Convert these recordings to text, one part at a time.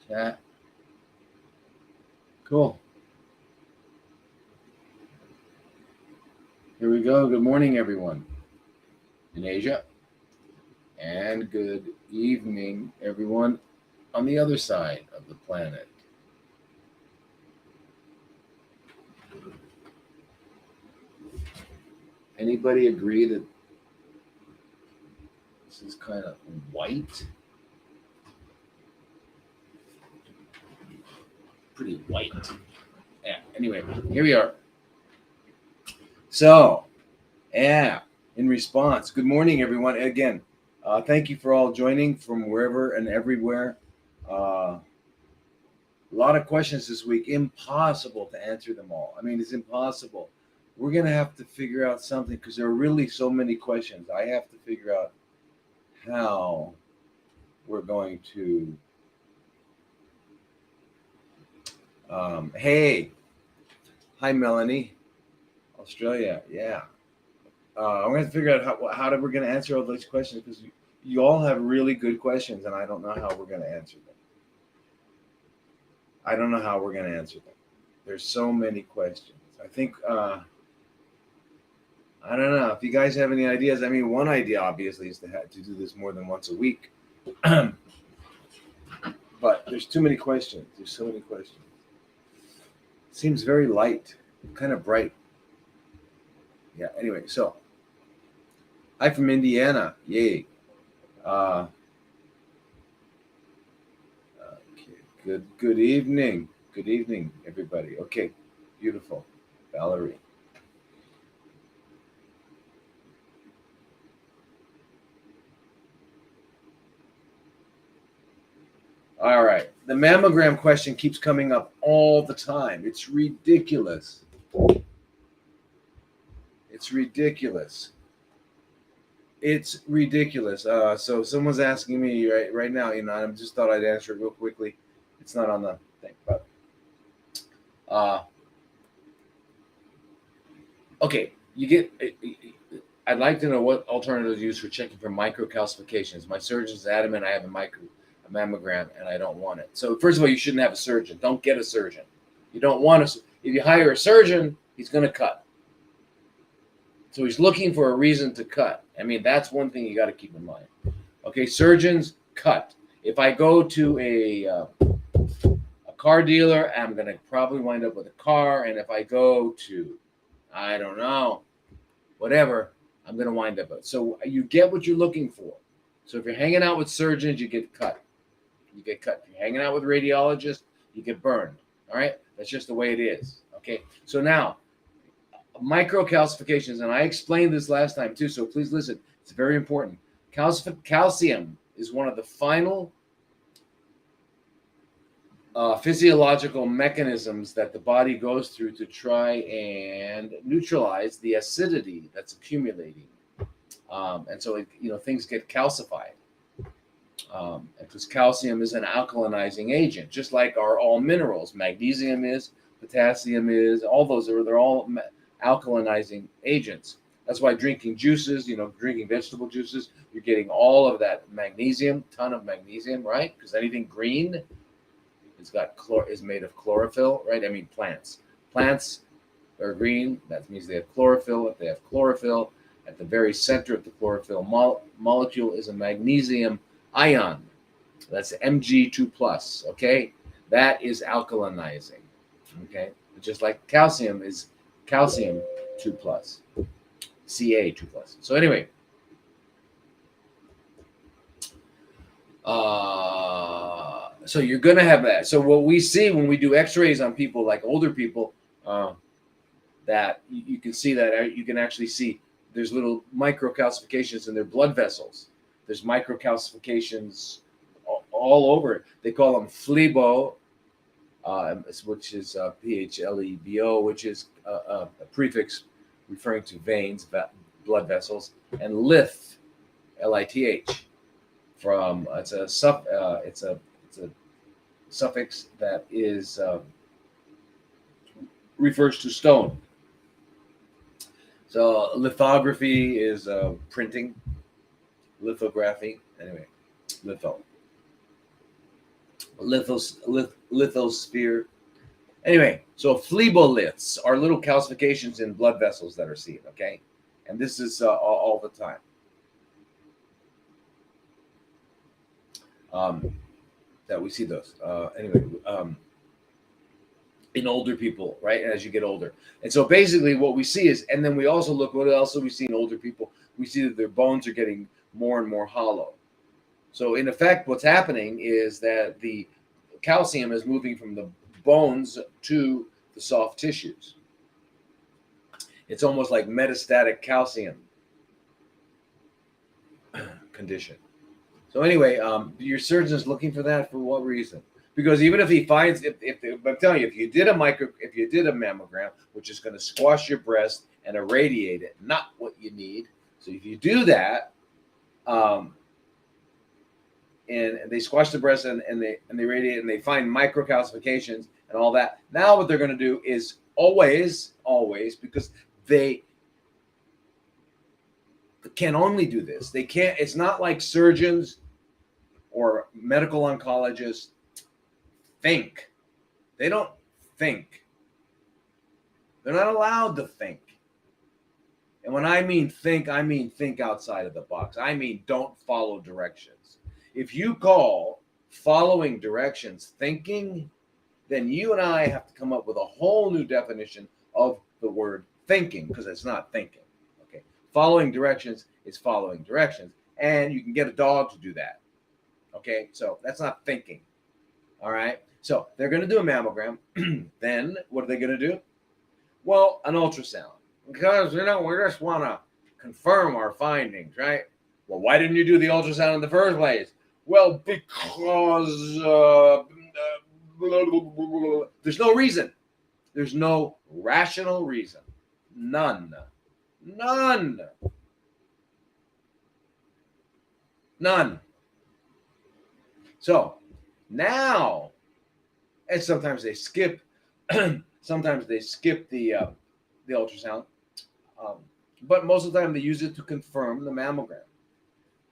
Chat. Cool. Here we go. Good morning, everyone in Asia. And good evening, everyone on the other side of the planet. Anybody agree that this is kind of white? Pretty white. Yeah, anyway, here we are. So, yeah, in response, good morning, everyone. Again, thank you for all joining from wherever and everywhere. A lot of questions this week. Impossible to answer them all. I mean, it's impossible. We're going to have to figure out something because there are really so many questions. I have to figure out how we're going to. Hey, hi, Melanie, Australia. Yeah. I'm going to figure out how we're going to answer all those questions because you all have really good questions, and I don't know how we're going to answer them. I don't know how we're going to answer them. There's so many questions. I think, I don't know if you guys have any ideas. I mean, one idea obviously is to do this more than once a week, but there's too many questions. There's so many questions. It seems very light, kind of bright. Yeah. Anyway, so I'm from Indiana. Yay. Okay. Good evening. Good evening, everybody. Okay. Beautiful. Valerie. All right. The mammogram question keeps coming up all the time. It's ridiculous. It's ridiculous. It's ridiculous. So someone's asking me right now, I just thought I'd answer it real quickly. It's not on the thing, but okay. I'd like to know what alternatives use for checking for microcalcifications. My surgeon's adamant I have a mammogram and I don't want it. So first of all, you shouldn't have a surgeon. Don't get a surgeon. You don't want to. If you hire a surgeon, he's going to cut. So he's looking for a reason to cut. I mean, that's one thing you got to keep in mind. Okay, surgeons cut. If I go to a car dealer, I'm going to probably wind up with a car. And if I go to, I don't know, whatever, I'm going to wind up with. So you get what you're looking for. So if you're hanging out with surgeons, you get cut. You get cut. If you're hanging out with radiologists, you get burned. All right? That's just the way it is. Okay? So now, microcalcifications, and I explained this last time too, so please listen. It's very important. Calcium is one of the final physiological mechanisms that the body goes through to try and neutralize the acidity that's accumulating. And so, things get calcified. Because calcium is an alkalinizing agent, just like all minerals. Magnesium is, potassium is, all those they're all alkalinizing agents. That's why drinking juices, drinking vegetable juices, you're getting all of that magnesium, ton of magnesium, right? Because anything green is made of chlorophyll, right? I mean, plants are green. That means they have chlorophyll. If they have chlorophyll, at the very center of the chlorophyll molecule is a magnesium ion. That's Mg2+. Okay, that is alkalinizing. Okay, just like calcium is calcium 2+, Ca2+. So anyway, so you're going to have that. So what we see when we do x-rays on people, like older people, that you can see that you can actually see there's little microcalcifications in their blood vessels. There's microcalcifications all over. They call them phlebi, which is PHLEBO, which is a prefix referring to veins, blood vessels, and lith, LITH, from it's a suffix that is refers to stone. So lithography is printing, lithography. Anyway, litho. lithosphere. Anyway, so phleboliths are little calcifications in blood vessels that are seen, okay? And this is all the time. That we see those. In older people, right? As you get older. And so basically what we see is, and then we also look, what else do we see in older people? We see that their bones are getting more and more hollow. So in effect, what's happening is that the calcium is moving from the bones to the soft tissues. It's almost like metastatic calcium condition. So anyway, your surgeon's looking for that for what reason? Because even if he finds, if I'm telling you, if you did a mammogram, which is going to squash your breast and irradiate it, not what you need. So if you do that, and they squash the breast and they radiate and they find microcalcifications and all that. Now what they're going to do is always, because they can only do this. They can't. It's not like surgeons or medical oncologists think. They don't think. They're not allowed to think. And when I mean think outside of the box. I mean don't follow directions. If you call following directions thinking, then you and I have to come up with a whole new definition of the word thinking, because it's not thinking. Okay. Following directions is following directions. And you can get a dog to do that. Okay. So that's not thinking. All right. So they're going to do a mammogram. Then what are they going to do? Well, an ultrasound. Because, we just want to confirm our findings, right? Well, why didn't you do the ultrasound in the first place? Well, because there's no reason. There's no rational reason. None. So now, and sometimes they skip the ultrasound, but most of the time they use it to confirm the mammogram,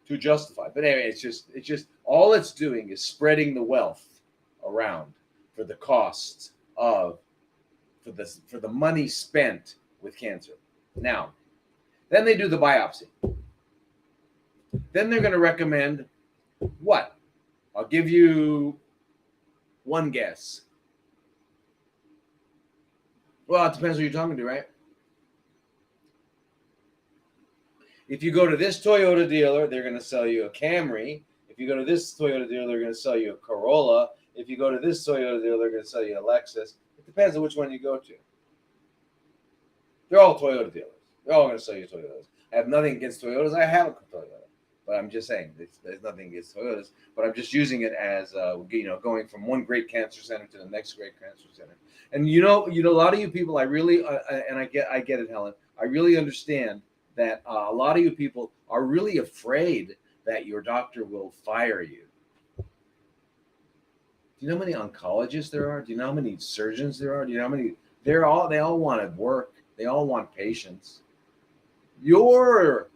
to justify. But anyway, it's just all it's doing is spreading the wealth around for the cost of for the money spent with cancer. Now, then they do the biopsy. Then they're going to recommend what? I'll give you one guess. Well, it depends who you're talking to, right? If you go to this Toyota dealer, they're going to sell you a Camry. If you go to this Toyota dealer, they're going to sell you a Corolla. If you go to this Toyota dealer, they're going to sell you a Lexus. It depends on which one you go to. They're all Toyota dealers. They're all going to sell you Toyotas. I have nothing against Toyotas. I have a Toyota. But I'm just saying, there's nothing against Toyotas. But I'm just using it as, going from one great cancer center to the next great cancer center. And a lot of you people, I really, and I get it, Helen. I really understand that a lot of you people are really afraid that your doctor will fire you. Do you know how many oncologists there are? Do you know how many surgeons there are? Do you know how many? They all want to work. They all want patients. You're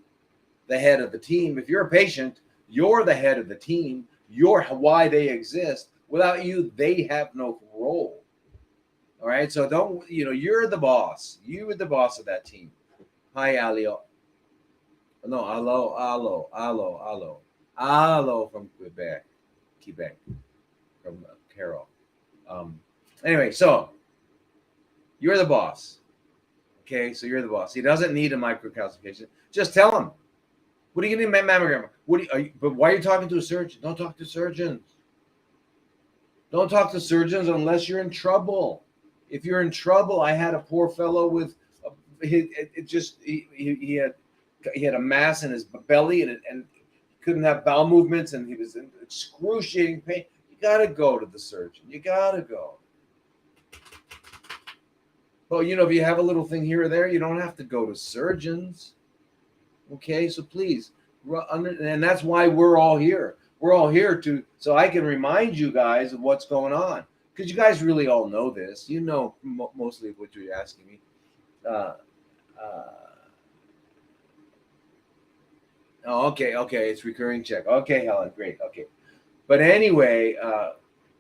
the head of the team. If you're a patient, you're the head of the team. You're why they exist. Without you, they have no role. All right. So you're the boss. You are the boss of that team. Hi, Alio. No, Allo from Quebec, from Carol. Anyway, so you're the boss. Okay, so you're the boss. He doesn't need a microcalcification. Just tell him. What are you getting a mammogram? But why are you talking to a surgeon? Don't talk to surgeons. Don't talk to surgeons unless you're in trouble. If you're in trouble, I had a poor fellow with he had a mass in his belly and couldn't have bowel movements, and he was in excruciating pain. You got to go to the surgeon. You got to go. Well, if you have a little thing here or there, you don't have to go to surgeons. Okay, so please, and that's why we're all here. We're all here so I can remind you guys of what's going on, because you guys really all know this. You know mostly what you're asking me. Okay, it's recurring check. Okay, Helen, great. Okay, but anyway,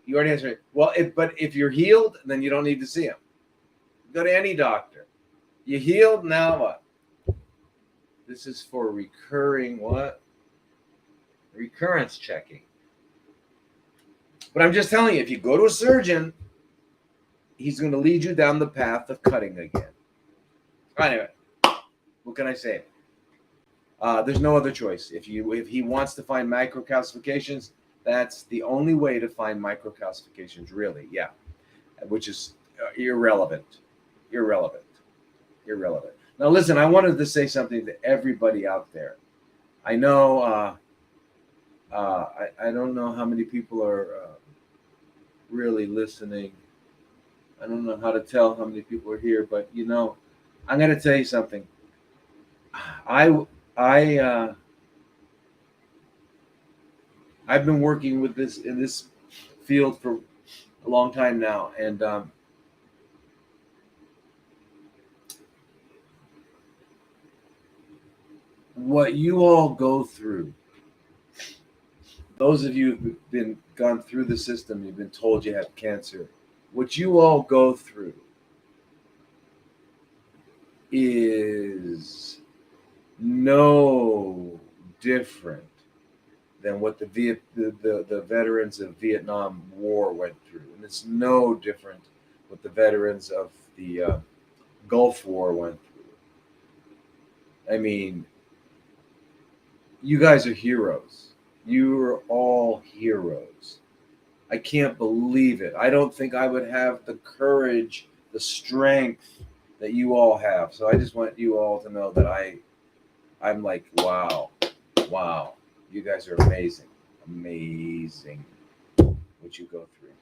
You already answered it. Well, but if you're healed, then you don't need to see him. Go to any doctor. You healed, now what? This is for recurring what? Recurrence checking. But I'm just telling you, if you go to a surgeon, he's going to lead you down the path of cutting again. Anyway, what can I say? There's no other choice. If he wants to find microcalcifications, that's the only way to find microcalcifications, really. Yeah, which is irrelevant. Now, listen, I wanted to say something to everybody out there. I know, I don't know how many people are really listening. I don't know how to tell how many people are here, but I'm going to tell you something. I've been working with this in this field for a long time now, and what you all go through, those of you who've gone through the system, you've been told you have cancer, what you all go through is no different than what the veterans of Vietnam War went through, and it's no different what the veterans of the Gulf War went through. I mean, you guys are heroes. You are all heroes. I can't believe it. I don't think I would have the courage, the strength that you all have. So I just want you all to know that I'm like, wow, you guys are amazing what you go through.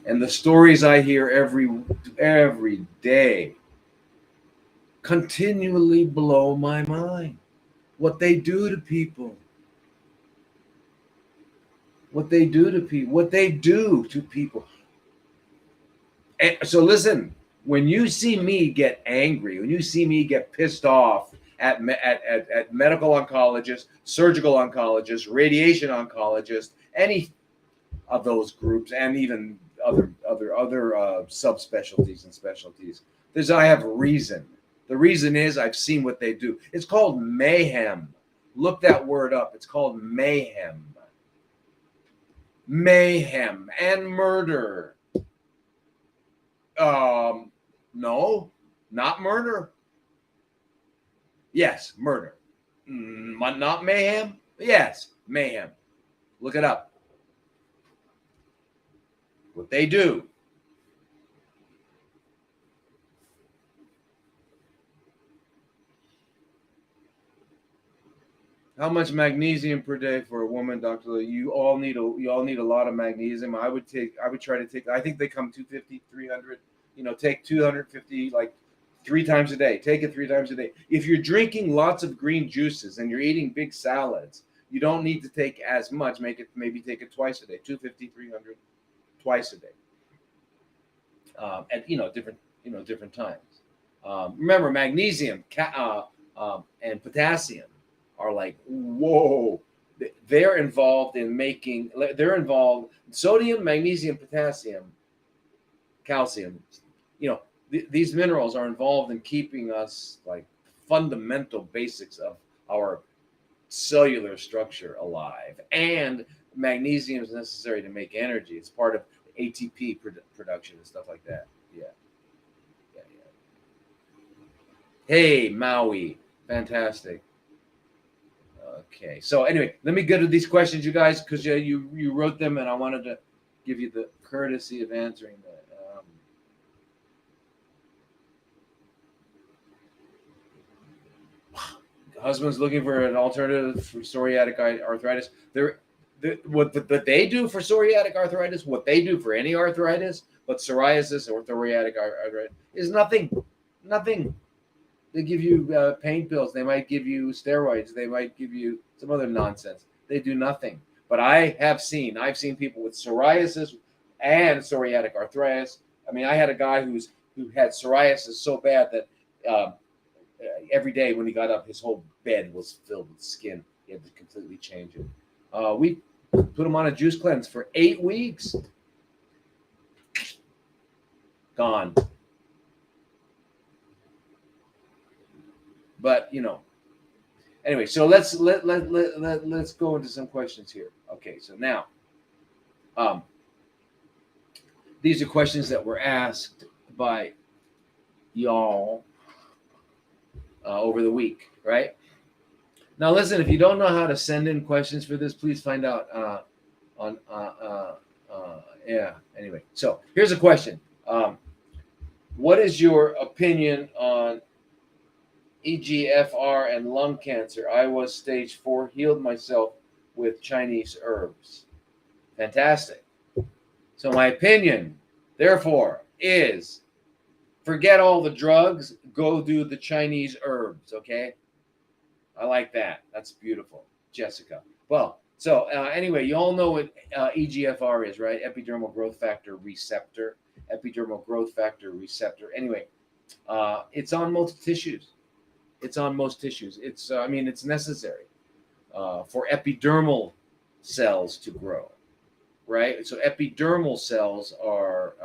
And the stories I hear every day continually blow my mind. What they do to people. And so listen, when you see me get angry, when you see me get pissed off at medical oncologists, surgical oncologists, radiation oncologists, any of those groups, and even other subspecialties and specialties, I have a reason. The reason is I've seen what they do. It's called mayhem. Look that word up. It's called mayhem. Mayhem and murder. No, not murder. Yes, murder. Not mayhem? Yes, mayhem. Look it up. What they do. How much magnesium per day for a woman, Dr. Lee? You all need a lot of magnesium. I would try to take, I think they come 250, 300, take 250 like 3 times a day. Take it 3 times a day. If you're drinking lots of green juices and you're eating big salads, you don't need to take as much. Maybe take it twice a day, 250, 300 twice a day. At different times. Remember, magnesium and potassium are like, whoa, they're involved sodium, magnesium, potassium, calcium, these minerals are involved in keeping us like fundamental basics of our cellular structure alive, and magnesium is necessary to make energy. It's part of ATP production and stuff like that. Yeah. Hey, Maui, fantastic. Okay, so anyway, let me get to these questions, you guys, because you wrote them, and I wanted to give you the courtesy of answering that. Husband's looking for an alternative for psoriatic arthritis. What they do for psoriatic arthritis, what they do for any arthritis, but psoriasis or psoriatic arthritis is nothing. They give you pain pills. They might give you steroids. They might give you some other nonsense. They do nothing. But I've seen people with psoriasis and psoriatic arthritis. I mean, I had a guy who had psoriasis so bad that every day when he got up, his whole bed was filled with skin. He had to completely change it. Put them on a juice cleanse for 8 weeks. Gone. But anyway, so let's go into some questions here. Okay, so now, these are questions that were asked by y'all over the week, right? Now, listen, if you don't know how to send in questions for this, please find out on yeah. Anyway, so here's a question. What is your opinion on EGFR and lung cancer? I was stage 4, healed myself with Chinese herbs. Fantastic. So my opinion, therefore, is forget all the drugs, go do the Chinese herbs, okay? I like that. That's beautiful, Jessica. Well, so anyway, you all know what EGFR is, right? Epidermal growth factor receptor. Epidermal growth factor receptor. Anyway, it's on most tissues. It's on most tissues. It's it's necessary for epidermal cells to grow, right? So epidermal cells are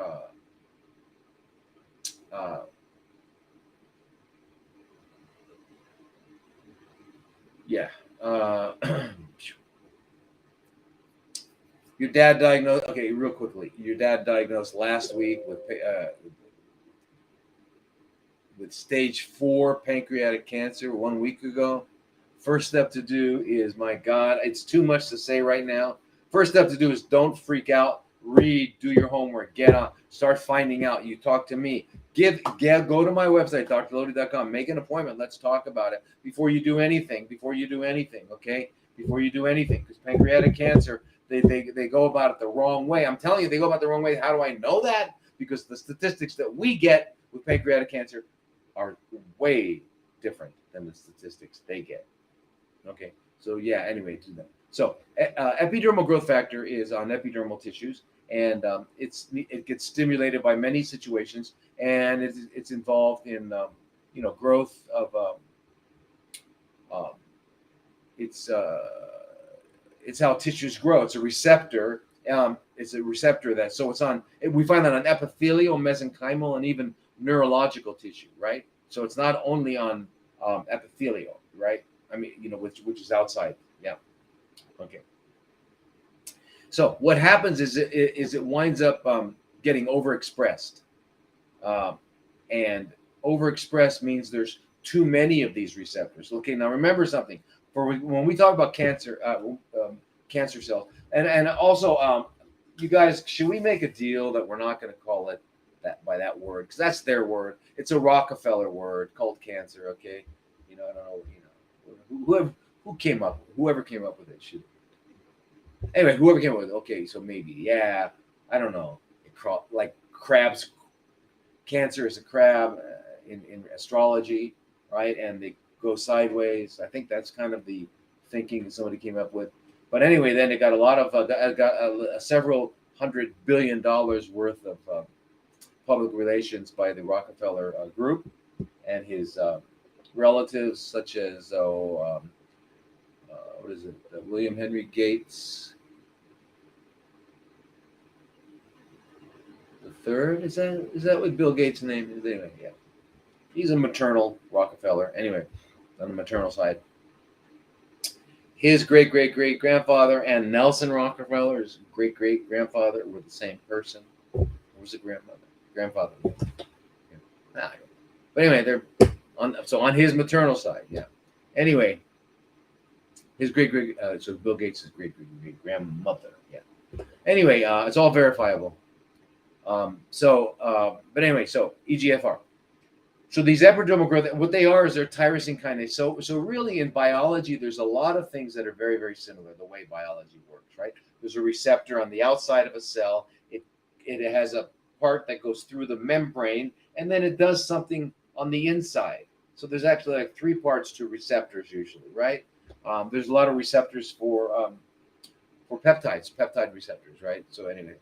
your dad diagnosed. Okay, real quickly, your dad diagnosed last week with stage 4 pancreatic cancer 1 week ago. First step to do is, my God, it's too much to say right now. First step to do is don't freak out. Read, do your homework, get on, start finding out. You talk to me. Go to my website, drlodi.com. Make an appointment. Let's talk about it before you do anything. Okay? Before you do anything, because pancreatic cancer, they go about it the wrong way. I'm telling you, they go about it the wrong way. How do I know that? Because the statistics that we get with pancreatic cancer are way different than the statistics they get. Okay, so yeah. Anyway, do that. So epidermal growth factor is on epidermal tissues, and it gets stimulated by many situations, and it's involved in growth of it's how tissues grow. It's a receptor. It's a receptor that it's on. We find that on epithelial, mesenchymal, and even neurological tissue, right? So it's not only on epithelial, right? Which is outside. Yeah. Okay. So what happens is it winds up getting overexpressed, and overexpressed means there's too many of these receptors. Okay. Now remember something. When we talk about cancer, cancer cells, and also, you guys, should we make a deal that we're not going to call it that by that word, because that's their word. It's a Rockefeller word called cancer. Okay, I don't know. Whoever came up with it should. Anyway, whoever came up with it. Okay, so maybe, I don't know. Like crabs, cancer is a crab in astrology, right? And they go sideways. I think that's kind of the thinking that somebody came up with. But anyway, then it got a lot of several $100 billion worth of public relations by the Rockefeller group and his relatives, such as William Henry Gates the third. Is that what Bill Gates' name is? Anyway, yeah, he's a maternal Rockefeller. Anyway, on the maternal side, his great grandfather and Nelson Rockefeller's great grandfather were the same person. Or was it grandfather? Yeah. But anyway, they're on his maternal side. Yeah. Anyway, his so Bill Gates' great grandmother. Yeah. Anyway, it's all verifiable. But anyway, so EGFR. So these epidermal growth, what they are is they're tyrosine kinase. So really in biology, there's a lot of things that are very, very similar the way biology works, right? There's a receptor on the outside of a cell. It has a part that goes through the membrane, and then it does something on the inside. So there's actually like 3 parts to receptors usually, right? There's a lot of receptors for peptides, peptide receptors, right? So anyway,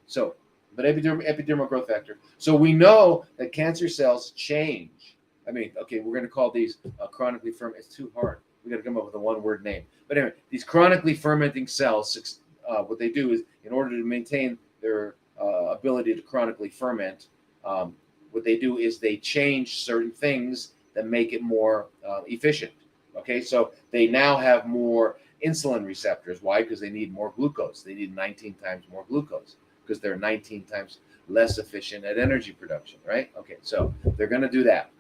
but epidermal growth factor. So we know that cancer cells change. Okay, we're going to call these chronically fermenting. It's too hard. We got to come up with a one-word name. But anyway, these chronically fermenting cells what they do is, in order to maintain their ability to chronically ferment, what they do is they change certain things that make it more efficient. Okay, so they now have more insulin receptors. Why? Because they need more glucose. They need 19 times more glucose because they're 19 times less efficient at energy production, right? Okay, so they're going to do that.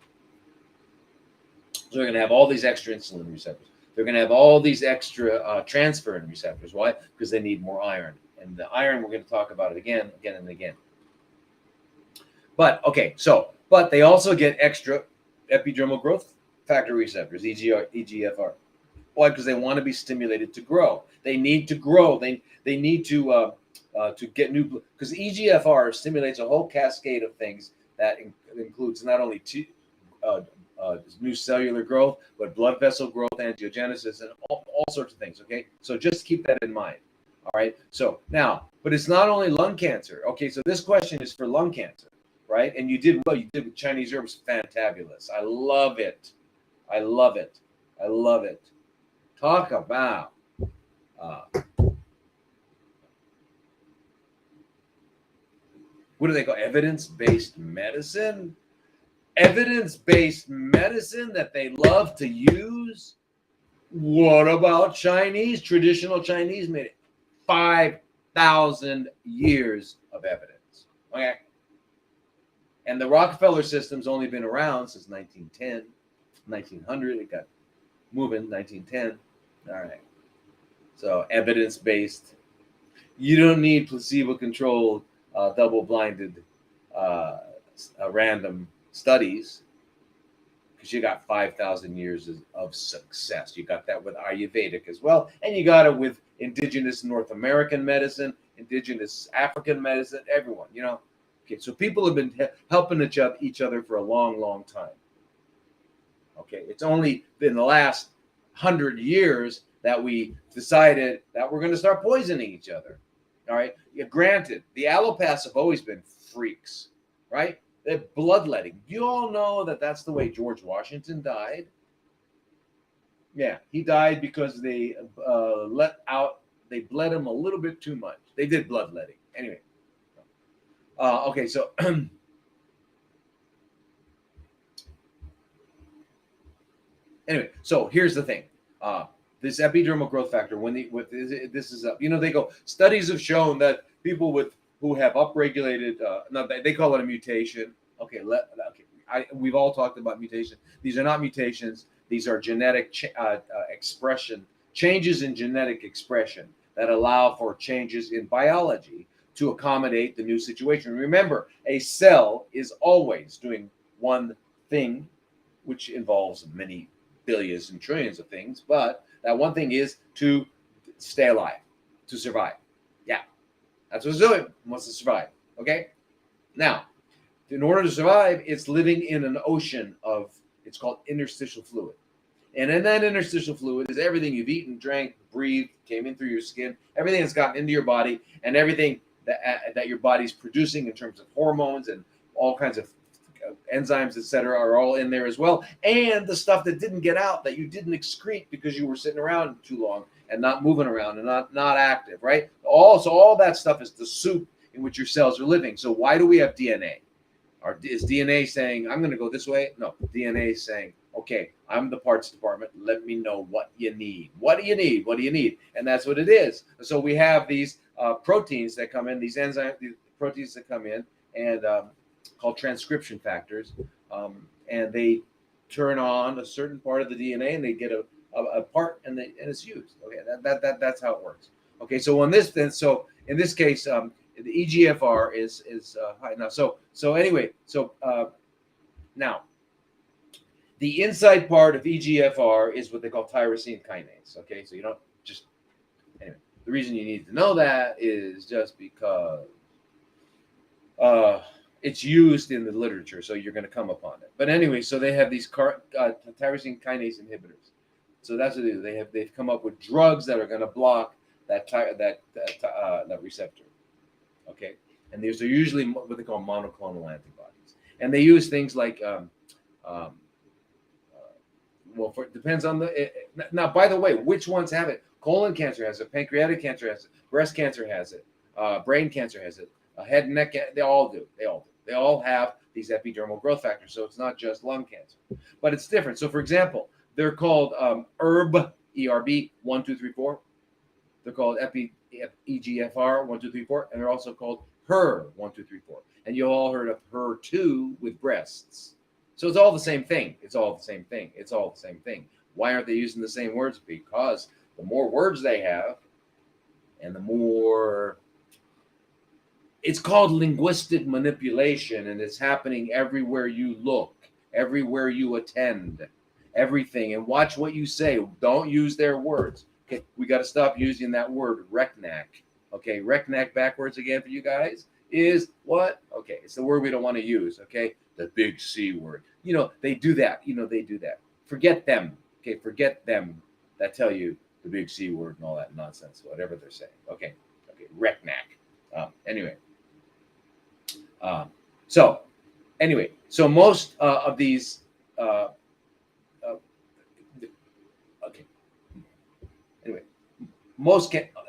So they're going to have all these extra insulin receptors. They're going to have all these extra transferrin receptors. Why? Because they need more iron. And the iron, we're going to talk about it again and again. But, okay, so, but they also get extra epidermal growth factor receptors, EGFR. Why? Because they want to be stimulated to grow. They need to grow. They need to get new, because EGFR stimulates a whole cascade of things that includes not only new cellular growth, but blood vessel growth, angiogenesis, and all sorts of things. Okay, so just keep that in mind. All right. So now, but it's not only lung cancer. Okay, so this question is for lung cancer, right? And you did well. You did with Chinese herbs, fantabulous. I love it. I love it. I love it. Talk about what do they call evidence-based medicine? Evidence-based medicine that they love to use. What about Chinese? Traditional Chinese made it 5,000 years of evidence. Okay. And the Rockefeller system's only been around since 1910, 1900. It got moving 1910. All right. So evidence-based. You don't need placebo-controlled, double-blinded, random studies, because you got 5,000 years of success. You got that with Ayurvedic as well, and you got it with indigenous North American medicine, indigenous African medicine, everyone, you know. Okay, so people have been helping each other for a long, long time. Okay, it's only been the last 100 years that we decided that we're going to start poisoning each other. All right. Yeah, granted, the allopaths have always been freaks, right? They're bloodletting. You all know that that's the way George Washington died. Yeah, he died because they they bled him a little bit too much. They did bloodletting. Anyway. Okay, so anyway, so here's the thing. This epidermal growth factor, this is up, you know, they go, studies have shown that people who have upregulated, they call it a mutation. Okay, we've all talked about mutation. These are not mutations. These are genetic expression, changes in genetic expression that allow for changes in biology to accommodate the new situation. Remember, a cell is always doing one thing, which involves many billions and trillions of things, but that one thing is to stay alive, to survive. Yeah, that's what it's doing. It wants to survive. Okay? Now, in order to survive, it's living in an ocean of, it's called interstitial fluid. And in that interstitial fluid is everything you've eaten, drank, breathed, came in through your skin, everything that's gotten into your body, and everything that your body's producing in terms of hormones and all kinds of enzymes, etc., are all in there as well. And the stuff that didn't get out, that you didn't excrete because you were sitting around too long and not moving around and not active, right? All that stuff is the soup in which your cells are living. So why do we have DNA? Is DNA saying, I'm going to go this way? No, DNA is saying, okay, I'm the parts department. Let me know what you need. What do you need? What do you need? And that's what it is. So we have these proteins that come in, these enzymes, these proteins that come in, and called transcription factors, and they turn on a certain part of the DNA, and they get a part, and it's used. Okay, that's how it works. Okay, so in this case, the EGFR is high now. So anyway, now the inside part of EGFR is what they call tyrosine kinase. Okay, so you don't just anyway. The reason you need to know that is just because it's used in the literature, so you're going to come upon it. But anyway, so they have these tyrosine kinase inhibitors. So that's what they do. They've come up with drugs that are going to block that receptor. Okay, and these are usually what they call monoclonal antibodies, and they use things like it depends on now. By the way, which ones have it? Colon cancer has it. Pancreatic cancer has it. Breast cancer has it. Brain cancer has it. Head and neck. They all do. They all do. They all have these epidermal growth factors. So it's not just lung cancer, but it's different. So for example, they're called ERB, ERB 1, 2, 3, 4. They're called EGFR 1, 2, 3, 4, and they're also called HER 1, 2, 3, 4. And you all heard of HER2 with breasts. So it's all the same thing. It's all the same thing. It's all the same thing. Why aren't they using the same words? Because the more words they have, and the more, it's called linguistic manipulation, and it's happening everywhere you look, everywhere you attend, everything. And watch what you say. Don't use their words. Okay, we got to stop using that word recnac. Okay, recnac backwards again for you guys is what? Okay, it's the word we don't want to use. Okay, the big C word. You know, they do that. You know, they do that. Forget them. Okay, forget them that tell you the big C word and all that nonsense, whatever they're saying. Okay, recnac. So most of these.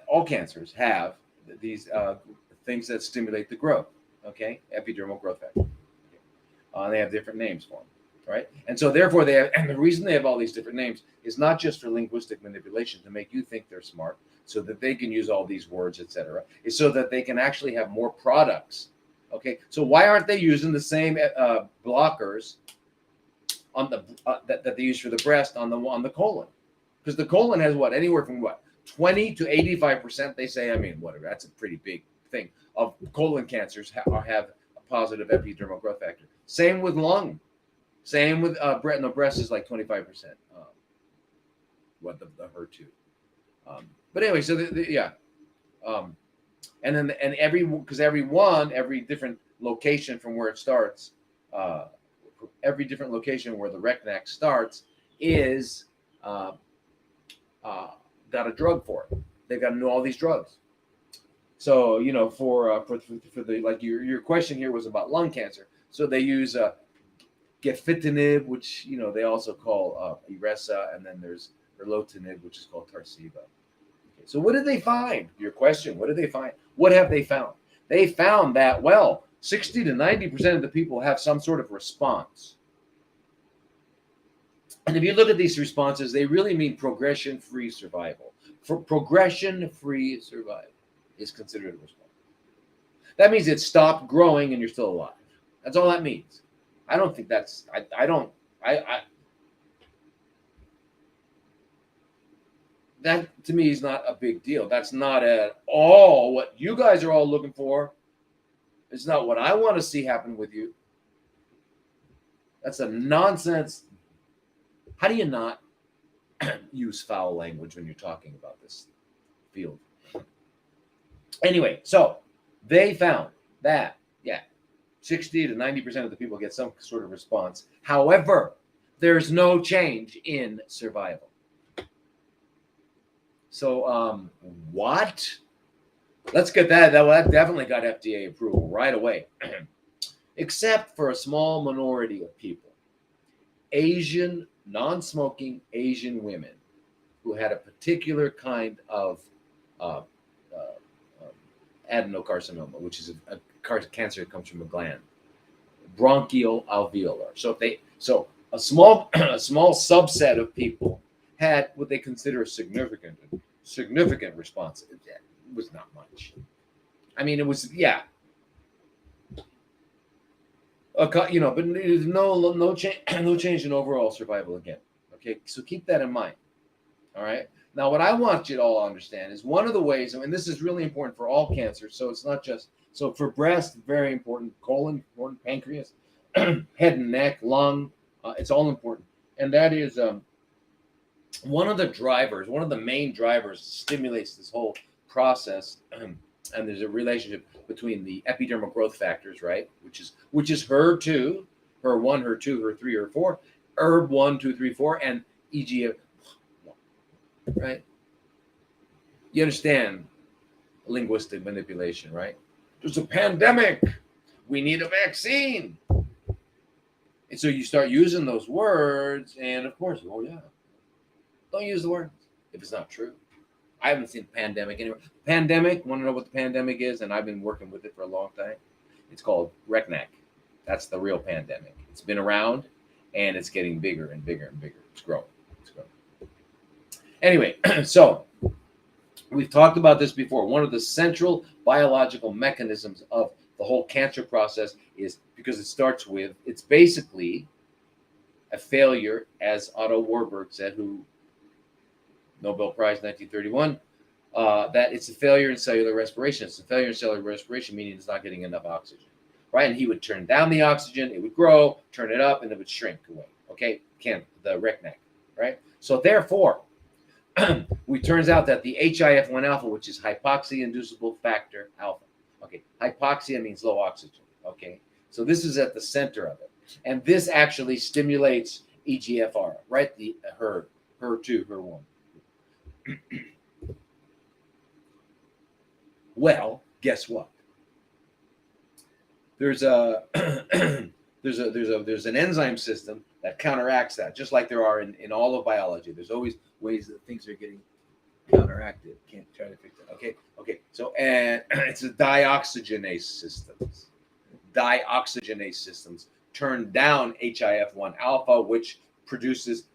All cancers have these things that stimulate the growth. Okay, epidermal growth factor. Okay. They have different names for them, right? And so therefore they have, and the reason they have all these different names is not just for linguistic manipulation to make you think they're smart, so that they can use all these words, etc. It's so that they can actually have more products. Okay, so why aren't they using the same blockers on the that they use for the breast on the colon? Because the colon has what, anywhere from what, 20 to 85%, they say, I mean, whatever, that's a pretty big thing, of colon cancers have a positive epidermal growth factor. Same with lung. Same with breast. No, breast is like 25%. What the HER2. But anyway, so yeah. And then every different location from where it starts, every different location where the recnac starts is got a drug for it. They've got to know all these drugs. So, you know, for the, like your question here was about lung cancer. So they use gefitinib, which, you know, they also call Iressa, and then there's erlotinib, which is called Tarceva. Okay, so what did they find? Your question, what did they find? What have they found? They found that, well, 60 to 90% of the people have some sort of response. And if you look at these responses, they really mean progression-free survival. For progression-free survival is considered a response. That means it stopped growing and you're still alive. That's all that means. I don't think that's, that to me is not a big deal. That's not at all what you guys are all looking for. It's not what I want to see happen with you. That's a nonsense. How do you not use foul language when you're talking about this field? Anyway, so they found that, 60 to 90% of the people get some sort of response. However, there's no change in survival. So, what? Let's get that. That definitely got FDA approval right away. Except for a small minority of people. Asian, non-smoking Asian women who had a particular kind of adenocarcinoma, which is a cancer that comes from a gland, bronchial alveolar. So a small subset of people had what they consider a significant response. It was not much. I mean, it was, but there's no change in overall survival again. Okay, so keep that in mind. All right. Now, what I want you to all understand is one of the ways, and this is really important for all cancers. So it's not just, so for breast, very important, colon, important, pancreas, head and neck, lung, it's all important. And that is one of the main drivers stimulates this whole process. And there's a relationship between the epidermal growth factors, right? Which is HER2, HER1, HER2, HER3, HER4, ERB 1, 2, 3, 4, and EGFR. Right? You understand linguistic manipulation, right? There's a pandemic. We need a vaccine. And so you start using those words, and of course, don't use the words if it's not true. I haven't seen pandemic anywhere. Pandemic, want to know what the pandemic is? And I've been working with it for a long time. It's called RECNAC. That's the real pandemic. It's been around, and it's getting bigger and bigger and bigger. It's growing. It's growing. Anyway, so we've talked about this before. One of the central biological mechanisms of the whole cancer process is because it starts with, it's basically a failure, as Otto Warburg said, who Nobel Prize 1931, that it's a failure in cellular respiration. It's a failure in cellular respiration, meaning it's not getting enough oxygen, right? And he would turn down the oxygen, it would grow, turn it up, and it would shrink away. Okay, the RECNAC, right? So therefore, it turns out that the HIF1 alpha, which is hypoxia-inducible factor alpha. Okay, hypoxia means low oxygen. Okay, so this is at the center of it, and this actually stimulates EGFR, right? The HER2, HER1. Well, guess what? There's a there's an enzyme system that counteracts that, just like there are in all of biology. There's always ways that things are getting counteracted. Can't try to fix it. Okay. So, and it's a dioxygenase systems. Dioxygenase systems turn down HIF1 alpha, which produces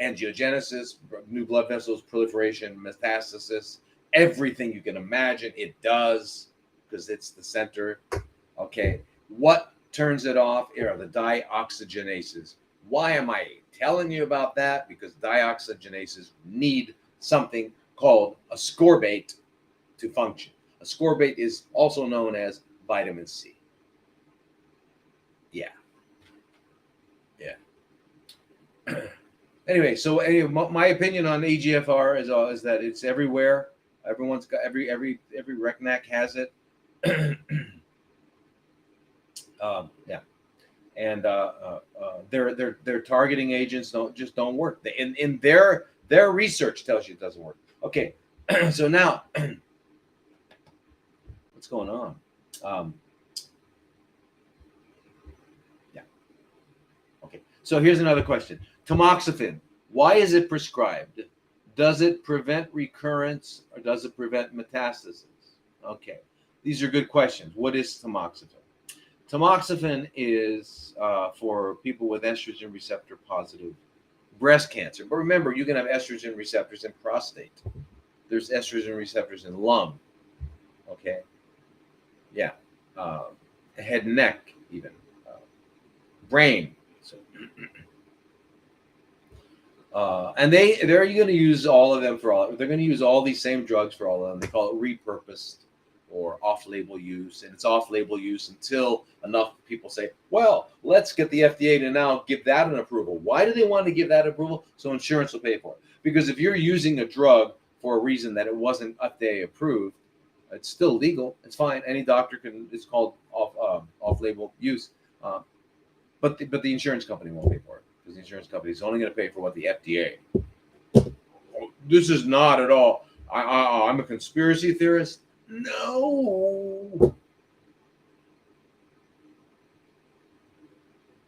angiogenesis, new blood vessels, proliferation, metastasis, everything you can imagine. It does, because it's the center. Okay, what turns it off are the dioxygenases. Why am I telling you about that? Because dioxygenases need something called ascorbate to function. Ascorbate is also known as vitamin C. Yeah. Anyway, so my opinion on EGFR is that it's everywhere. Everyone's got every RECNAC has it. Yeah, and their targeting agents don't work. In their research tells you it doesn't work. Okay, so now what's going on? Yeah. Okay, so here's another question. Tamoxifen, why is it prescribed? Does it prevent recurrence or does it prevent metastasis? Okay, these are good questions. What is tamoxifen? Tamoxifen is for people with estrogen receptor positive breast cancer. But remember, you can have estrogen receptors in prostate. There's estrogen receptors in lung. Okay. Yeah. Head and neck, even. Brain. So, and they're going to use all of them for all. They're going to use all these same drugs for all of them. They call it repurposed or off-label use, and it's off-label use until enough people say, well, let's get the FDA to now give that an approval. Why do they want to give that approval? So insurance will pay for it. Because if you're using a drug for a reason that it wasn't FDA approved, it's still legal. It's fine. Any doctor can. It's called off-label use, but the insurance company won't pay for it because the insurance company is only going to pay for what the FDA. This is not at all. I'm a conspiracy theorist. No.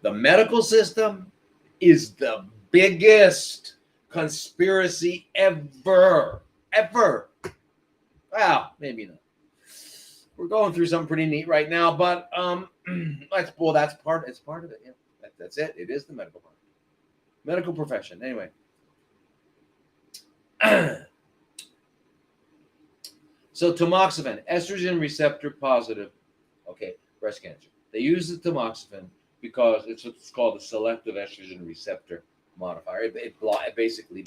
The medical system is the biggest conspiracy ever. Well, maybe not. We're going through something pretty neat right now, but it's part of it. Yeah. That's it. It is the medical part. Medical profession. Anyway. So tamoxifen, estrogen receptor positive, okay, breast cancer. They use the tamoxifen because it's what's called a selective estrogen receptor modifier. It basically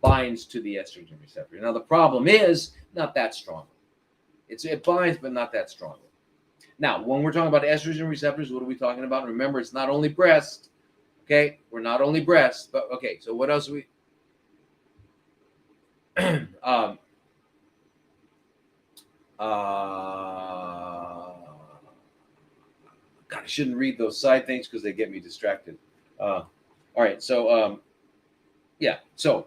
binds to the estrogen receptor. Now the problem is not that strongly. It binds, but not that strongly. Now, when we're talking about estrogen receptors, what are we talking about? Remember, it's not only breast. Okay, we're not only breast, but okay. So what else are we? God, I shouldn't read those side things because they get me distracted. All right, so yeah, so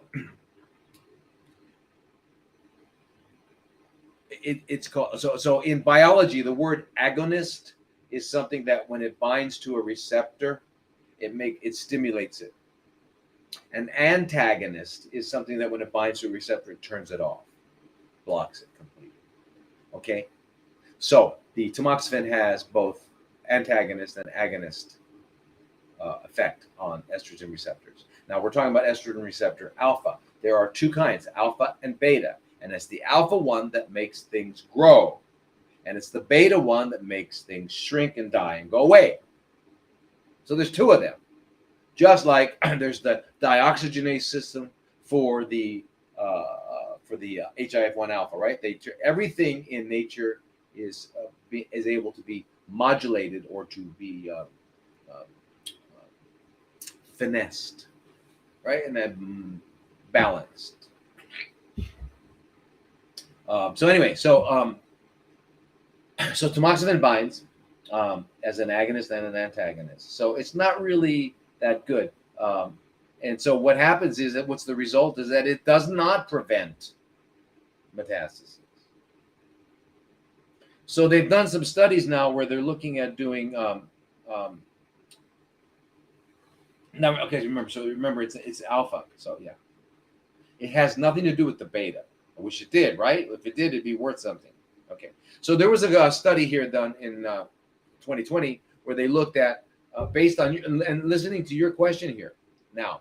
it's called so in biology, the word agonist is something that when it binds to a receptor, it stimulates it. An antagonist is something that when it binds to a receptor, it turns it off, blocks it completely. Okay? So the tamoxifen has both antagonist and agonist effect on estrogen receptors. Now we're talking about estrogen receptor alpha. There are two kinds, alpha and beta. And it's the alpha one that makes things grow. And it's the beta one that makes things shrink and die and go away. So there's two of them. Just like there's the dioxygenase system for the HIF1 alpha, right? Everything in nature is able to be modulated or to be finessed, right? And then balanced. So tamoxifen binds as an agonist and an antagonist. So it's not really that good. And so what happens is that what's the result is that it does not prevent metastasis. So they've done some studies now where they're looking at doing now, okay, remember it's alpha. So yeah, it has nothing to do with the beta. I wish it did, right? If it did, it'd be worth something. Okay, so there was a study here done in 2020 where they looked at based on and listening to your question here now,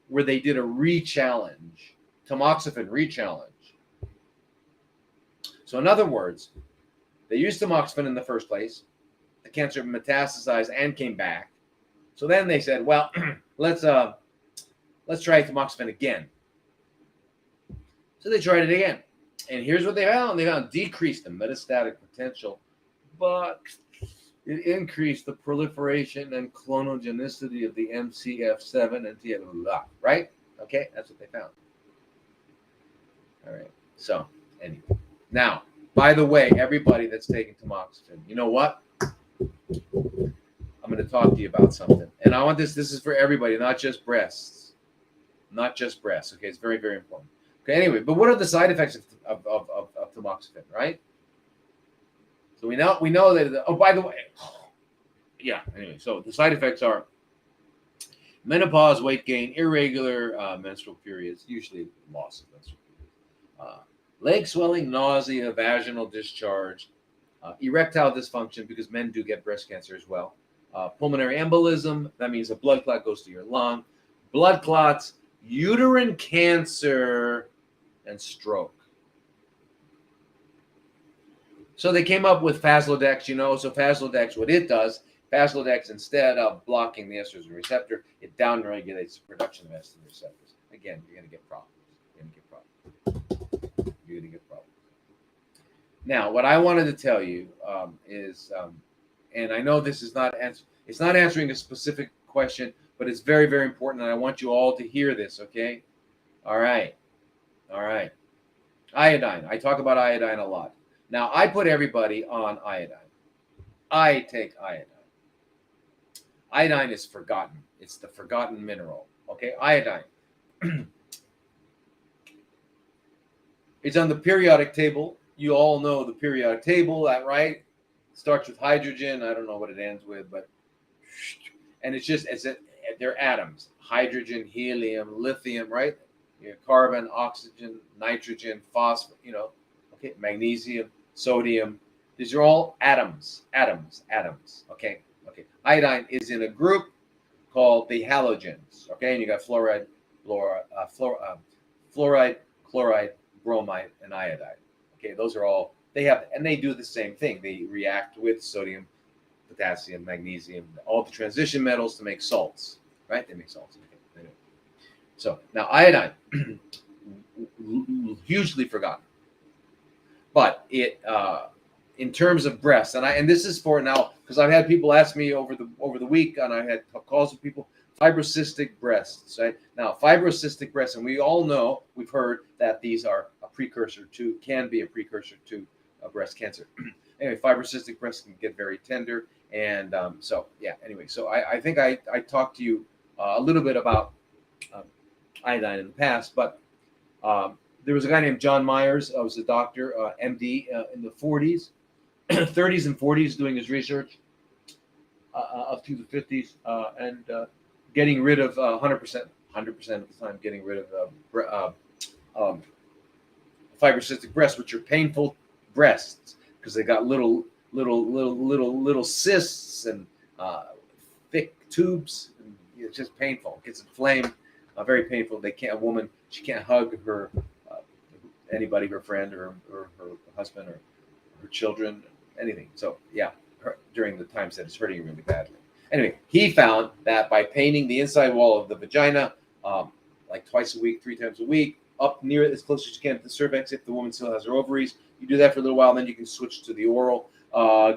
where they did a re-challenge, tamoxifen re-challenge. So in other words, they used tamoxifen in the first place. The cancer metastasized and came back. So then they said, well, let's try tamoxifen again. So they tried it again. And here's what they found. They found decreased the metastatic potential, but it increased the proliferation and clonogenicity of the MCF7 and TF, right? Okay, that's what they found. All right. So anyway, now, by the way, everybody that's taking tamoxifen, you know what? I'm going to talk to you about something. And I want this is for everybody, not just breasts. Not just breasts. Okay, it's very, very important. Okay, anyway, but what are the side effects of tamoxifen, right? So we know that, oh, by the way, yeah, anyway, so the side effects are menopause, weight gain, irregular menstrual periods, usually loss of menstrual periods, leg swelling, nausea, vaginal discharge, erectile dysfunction, because men do get breast cancer as well, pulmonary embolism, that means a blood clot goes to your lung, blood clots, uterine cancer, and stroke. So they came up with Faslodex, so Faslodex, what it does, Faslodex, instead of blocking the estrogen receptor, it downregulates the production of estrogen receptors. Again, you're going to get problems. You're going to get problems. Now, what I wanted to tell you is, and I know this is it's not answering a specific question, but it's very, very important, and I want you all to hear this, okay? All right. Iodine. I talk about iodine a lot. Now, I put everybody on iodine. I take iodine. Iodine is forgotten. It's the forgotten mineral. Okay, iodine. It's on the periodic table. You all know the periodic table, that right? Starts with hydrogen. I don't know what it ends with, but and they're atoms: hydrogen, helium, lithium, right? Carbon, oxygen, nitrogen, phosphorus. Okay, magnesium, sodium. These are all atoms. Okay. Iodine is in a group called the halogens. Okay, and you got fluoride, chloride, bromide, and iodide. Okay, those are all they do the same thing. They react with sodium, potassium, magnesium, all the transition metals to make salts. Right? They make salts. Okay. So now iodine, hugely forgotten. But it, in terms of breasts, and this is for now because I've had people ask me over the week, and I had calls with people, fibrocystic breasts. Right now, fibrocystic breasts, and we all know, we've heard that these are can be a precursor to breast cancer. Anyway, fibrocystic breasts can get very tender, and so I think I talked to you a little bit about iodine in the past, but there was a guy named John Myers, was a doctor, MD, in the 40s, 30s and 40s, doing his research up to the 50s, and getting rid of 100% 100% of the time getting rid of fibrocystic breasts, which are painful breasts because they got little cysts and thick tubes. And it's just painful. It gets inflamed, very painful. She can't hug her anybody, her friend or her husband or her children, anything. So yeah, during the times that it's hurting really badly. Anyway, he found that by painting the inside wall of the vagina, like twice a week, 3 times a week, up near as close as you can to the cervix, if the woman still has her ovaries, you do that for a little while, and then you can switch to the oral.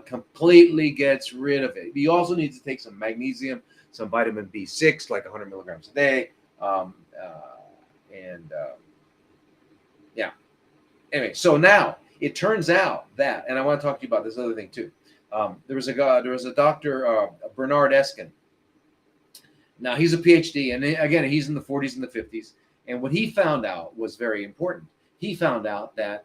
Completely gets rid of it. You also need to take some magnesium, some vitamin B6, like 100 milligrams a day, yeah. Anyway, so now it turns out that, and I want to talk to you about this other thing too. There was a doctor, Bernard Eskin. Now he's a PhD, and again, he's in the 40s and the 50s. And what he found out was very important. He found out that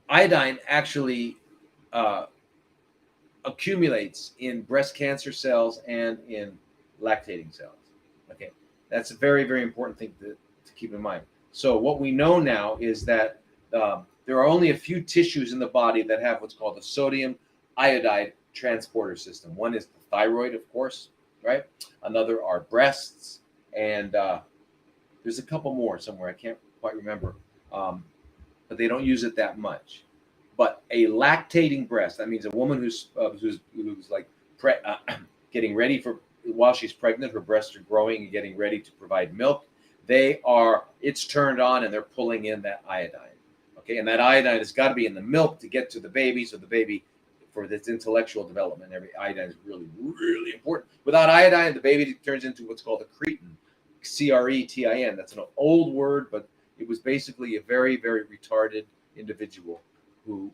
iodine actually accumulates in breast cancer cells and in lactating cells. Okay, that's a very, very important thing to keep in mind. So what we know now is that there are only a few tissues in the body that have what's called a sodium iodide transporter system. One is the thyroid, of course, right? Another are breasts, and there's a couple more somewhere. I can't quite remember, but they don't use it that much. But a lactating breast, that means a woman who's like getting ready for, while she's pregnant, her breasts are growing and getting ready to provide milk. It's turned on and they're pulling in that iodine. Okay, and that iodine has got to be in the milk to get to the baby, so the baby, for its intellectual development, every iodine is really, really important. Without iodine, the baby turns into what's called a cretin, C-R-E-T-I-N. That's an old word, but it was basically a very, very retarded individual who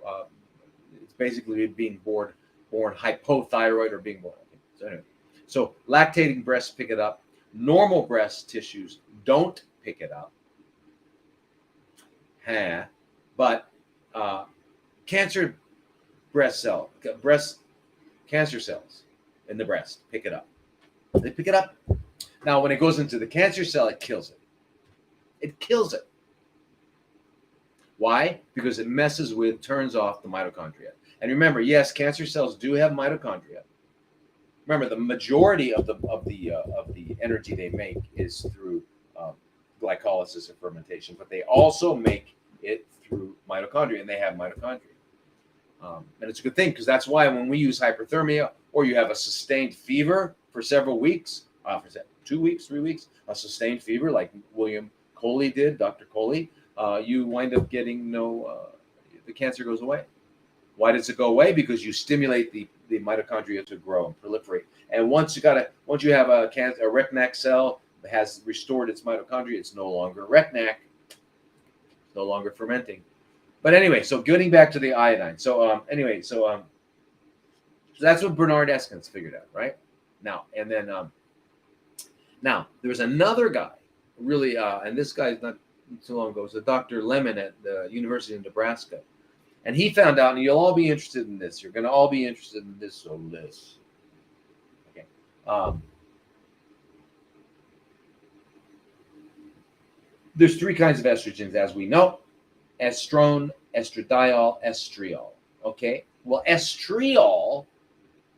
is basically being born hypothyroid or being born. Okay. So anyway, so lactating breasts pick it up. Normal breast tissues don't pick it up. But cancer cells in the breast pick it up. They pick it up. Now, when it goes into the cancer cell, it kills it. It kills it. Why? Because it turns off the mitochondria. And remember, yes, cancer cells do have mitochondria. Remember, the majority of the energy they make is through glycolysis and fermentation, but they also make it through mitochondria, and they have mitochondria. And it's a good thing, because that's why when we use hyperthermia, or you have a sustained fever for several weeks, 2 weeks, 3 weeks, a sustained fever like William Coley did, Dr. Coley, you wind up getting the cancer goes away. Why does it go away? Because you stimulate the mitochondria to grow and proliferate. And once you have a RECNAC cell that has restored its mitochondria, it's no longer RECNAC, it's no longer fermenting. But anyway, so getting back to the iodine. So so that's what Bernard Eskin's figured out, right? Now, and then now there was another guy, really, and this guy's not too long ago, it was a Dr. Lemon at the University of Nebraska. And he found out, and you'll all be interested in this. You're going to all be interested in this. So this. Okay. There's 3 kinds of estrogens, as we know: estrone, estradiol, estriol. Okay. Well, estriol,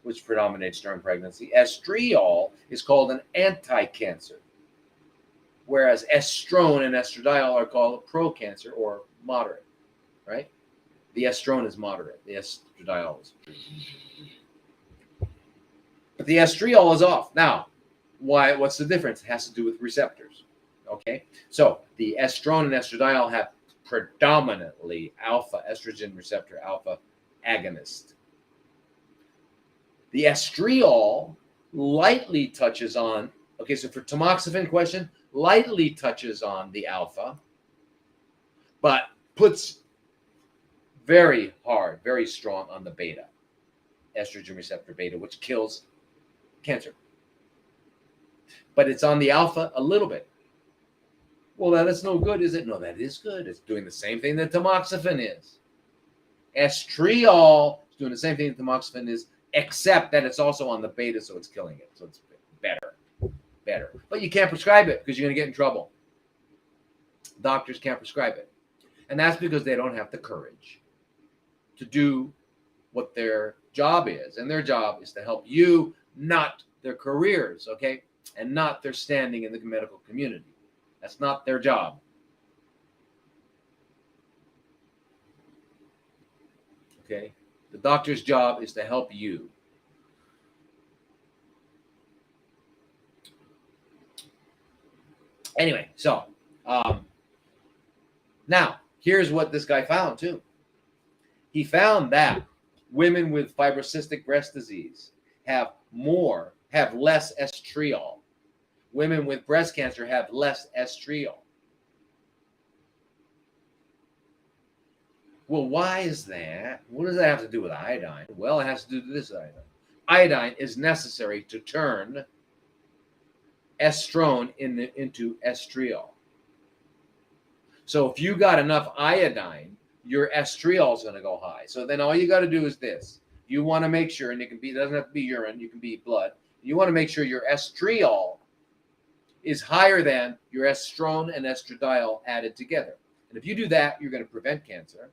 which predominates during pregnancy, estriol is called an anti-cancer, whereas estrone and estradiol are called pro-cancer or moderate, right? The estrone is moderate. The estradiol is. But the estriol is off. Now, why? What's the difference? It has to do with receptors. Okay? So the estrone and estradiol have predominantly alpha, estrogen receptor alpha agonist. The estriol lightly touches on, okay, so for tamoxifen question, lightly touches on the alpha, but puts very hard, very strong on the beta, estrogen receptor beta, which kills cancer. But it's on the alpha a little bit. Well, that's no good, is it? No, that is good. It's doing the same thing that tamoxifen is. Estriol is doing the same thing that tamoxifen is. except that it's also on the beta, so it's killing it. So it's better. But you can't prescribe it because you're going to get in trouble. Doctors can't prescribe it. And that's because they don't have the courage to do what their job is. And their job is to help you, not their careers, okay? And not their standing in the medical community. That's not their job. Okay? The doctor's job is to help you. Anyway, so now here's what this guy found too. He found that women with fibrocystic breast disease have less estriol. Women with breast cancer have less estriol. Well, why is that? What does that have to do with iodine? Well, it has to do with this iodine. Iodine is necessary to turn estrone into estriol. So if you got enough iodine, your estriol is going to go high. So then all you got to do is this. You want to make sure, and it doesn't have to be urine, you can be blood. You want to make sure your estriol is higher than your estrone and estradiol added together. And if you do that, you're going to prevent cancer.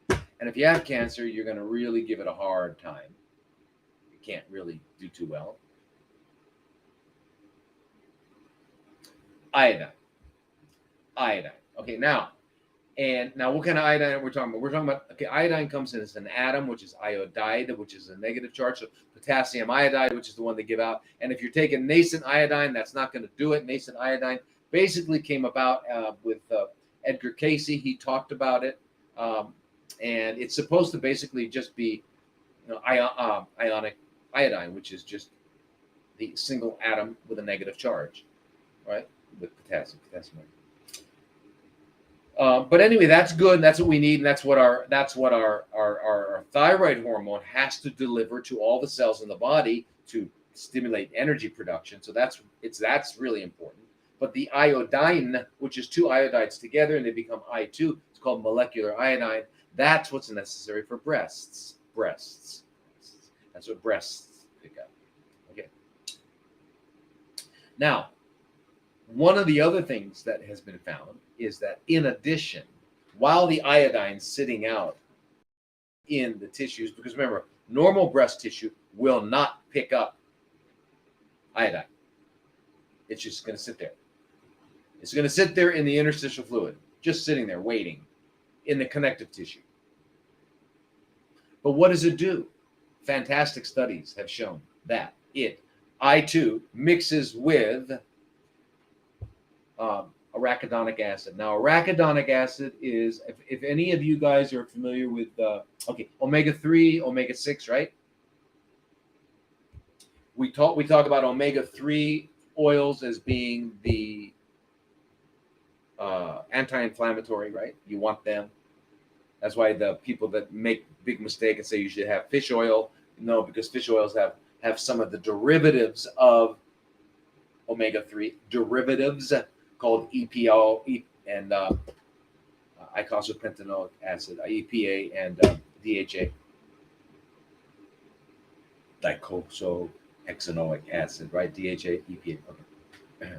And if you have cancer, you're going to really give it a hard time. You can't really do too well. Iodine. Okay, now what kind of iodine are we talking about? We're talking about, okay, iodine comes in as an atom, which is iodide, which is a negative charge. So potassium iodide, which is the one they give out. And if you're taking nascent iodine, that's not going to do it. Nascent iodine basically came about with Edgar Casey. He talked about it. And it's supposed to basically just be ionic iodine, which is just the single atom with a negative charge, right? With potassium. But anyway, that's good. That's what we need, and that's what our thyroid hormone has to deliver to all the cells in the body to stimulate energy production. So that's really important. But the iodine, which is two iodides together and they become I2, it's called molecular iodine. That's what's necessary for breasts. That's what breasts pick up. Okay. Now, one of the other things that has been found is that in addition, while the iodine's sitting out in the tissues, because remember, normal breast tissue will not pick up iodine. It's just going to sit there. It's going to sit there in the interstitial fluid, just sitting there waiting in the connective tissue. But what does it do? Fantastic studies have shown that I2 mixes with arachidonic acid. Now, arachidonic acid is, if any of you guys are familiar with, omega-3, omega-6, right? We talk about omega-3 oils as being the anti-inflammatory, right? You want them. That's why the people that make big mistake and say you should have fish oil, no, because fish oils have some of the derivatives of omega-3 derivatives called EPO and eicosapentaenoic acid, EPA and DHA, dicosohexanoic acid, right? DHA, EPA. Okay.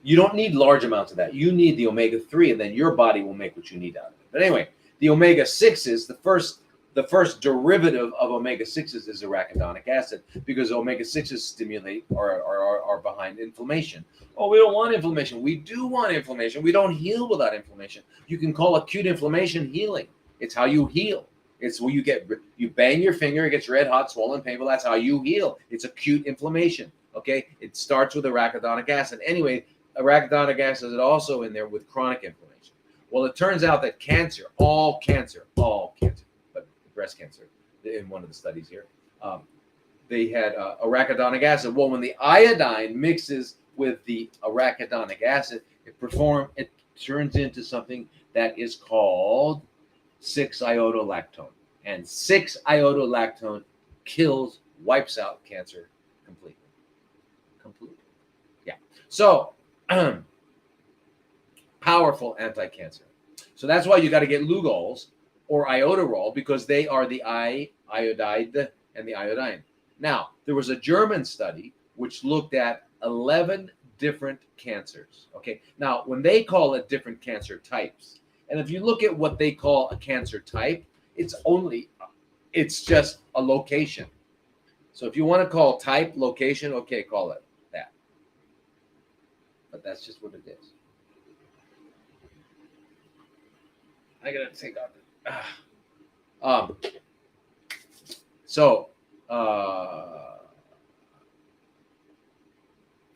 You don't need large amounts of that. You need the omega-3, and then your body will make what you need out of it. But anyway, the omega-6s, the first derivative of omega-6s is arachidonic acid, because omega-6s stimulate or are behind inflammation. Oh, we don't want inflammation. We do want inflammation. We don't heal without inflammation. You can call acute inflammation healing. It's how you heal. It's where you bang your finger, it gets red hot, swollen, painful. That's how you heal. It's acute inflammation. Okay, it starts with arachidonic acid. Anyway, arachidonic acid is also in there with chronic inflammation. Well, it turns out that all cancer, but breast cancer, in one of the studies here, they had arachidonic acid. Well, when the iodine mixes with the arachidonic acid, it turns into something that is called 6-iodolactone. And 6-iodolactone wipes out cancer completely. Yeah. So, powerful anti-cancer. So that's why you got to get Lugol's or iodoral because they are the iodide and the iodine. Now, there was a German study which looked at 11 different cancers. Okay, now when they call it different cancer types, and if you look at what they call a cancer type, it's just a location. So if you want to call type location, okay, call it that. But that's just what it is. I gotta take off So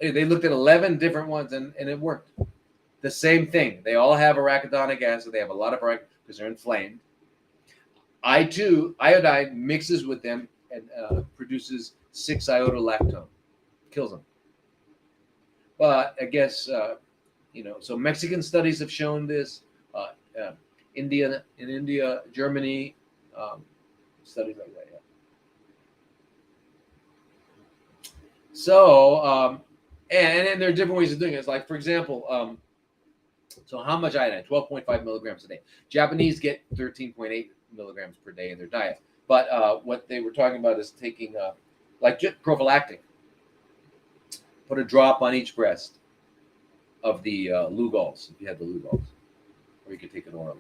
they looked at 11 different ones and it worked. The same thing. They all have arachidonic acid. They have a lot of arachidonic because they're inflamed. Iodine mixes with them and produces 6-iodolactone, kills them. But I guess so Mexican studies have shown this. In India, Germany, studies like that. Yeah. So and there are different ways of doing it. It's like, for example, so how much iodine? 12.5 milligrams a day. Japanese get 13.8 milligrams per day in their diet. But what they were talking about is taking like prophylactic. Put a drop on each breast of the Lugol's, if you have the Lugol's, or you could take it orally.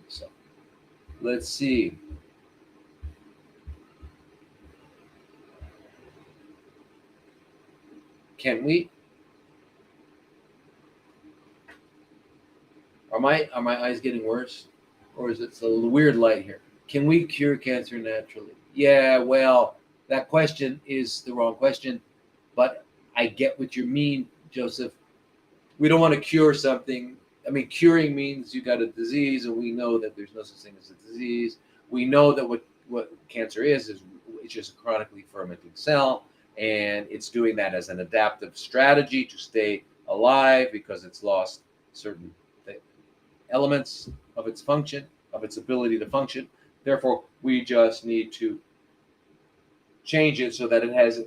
So let's see. Can we? Are my eyes getting worse, or is it a weird light here? Can we cure cancer naturally? Yeah, well, that question is the wrong question, but I get what you mean, Joseph. We don't want to cure something. I mean, curing means you got a disease, and we know that there's no such thing as a disease. We know that what cancer is it's just a chronically fermenting cell, and it's doing that as an adaptive strategy to stay alive because it's lost certain elements of its function, of its ability to function. Therefore, we just need to change it so that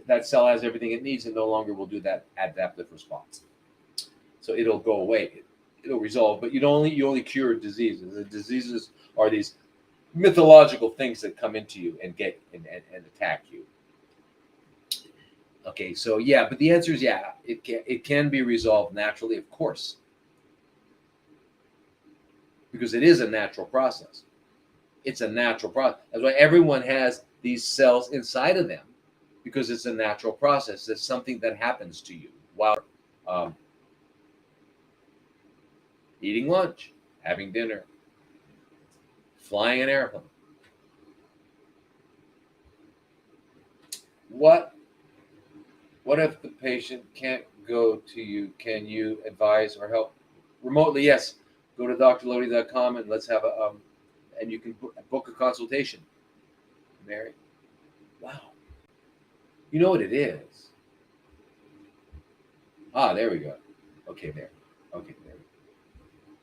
that cell has everything it needs and no longer will do that adaptive response. So it'll go away. It'll resolve, but you only cure diseases. The diseases are these mythological things that come into you and get and attack you. Okay, so yeah, but the answer is yeah, it can be resolved naturally, of course, because it is a natural process. It's a natural process. That's why everyone has these cells inside of them, because it's a natural process. It's something that happens to you while eating lunch, having dinner, flying an airplane. What if the patient can't go to you? Can you advise or help remotely? Yes. Go to drlodi.com and let's have and you can book a consultation. Mary, wow. You know what it is? There we go. Okay, there. Okay, there.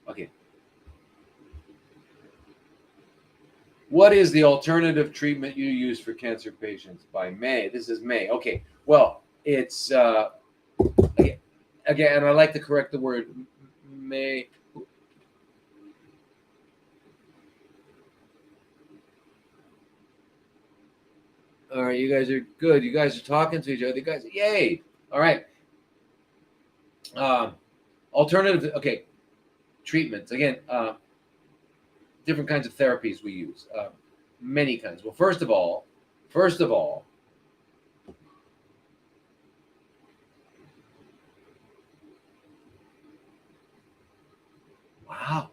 Okay. What is the alternative treatment you use for cancer patients? By May. This is May. Okay. Well, it's again, and I like to correct the word May. All right, you guys are good. You guys are talking to each other. You guys, yay! All right. Alternative. Okay. Treatments again. Different kinds of therapies we use. Many kinds. Well, first of all. Wow.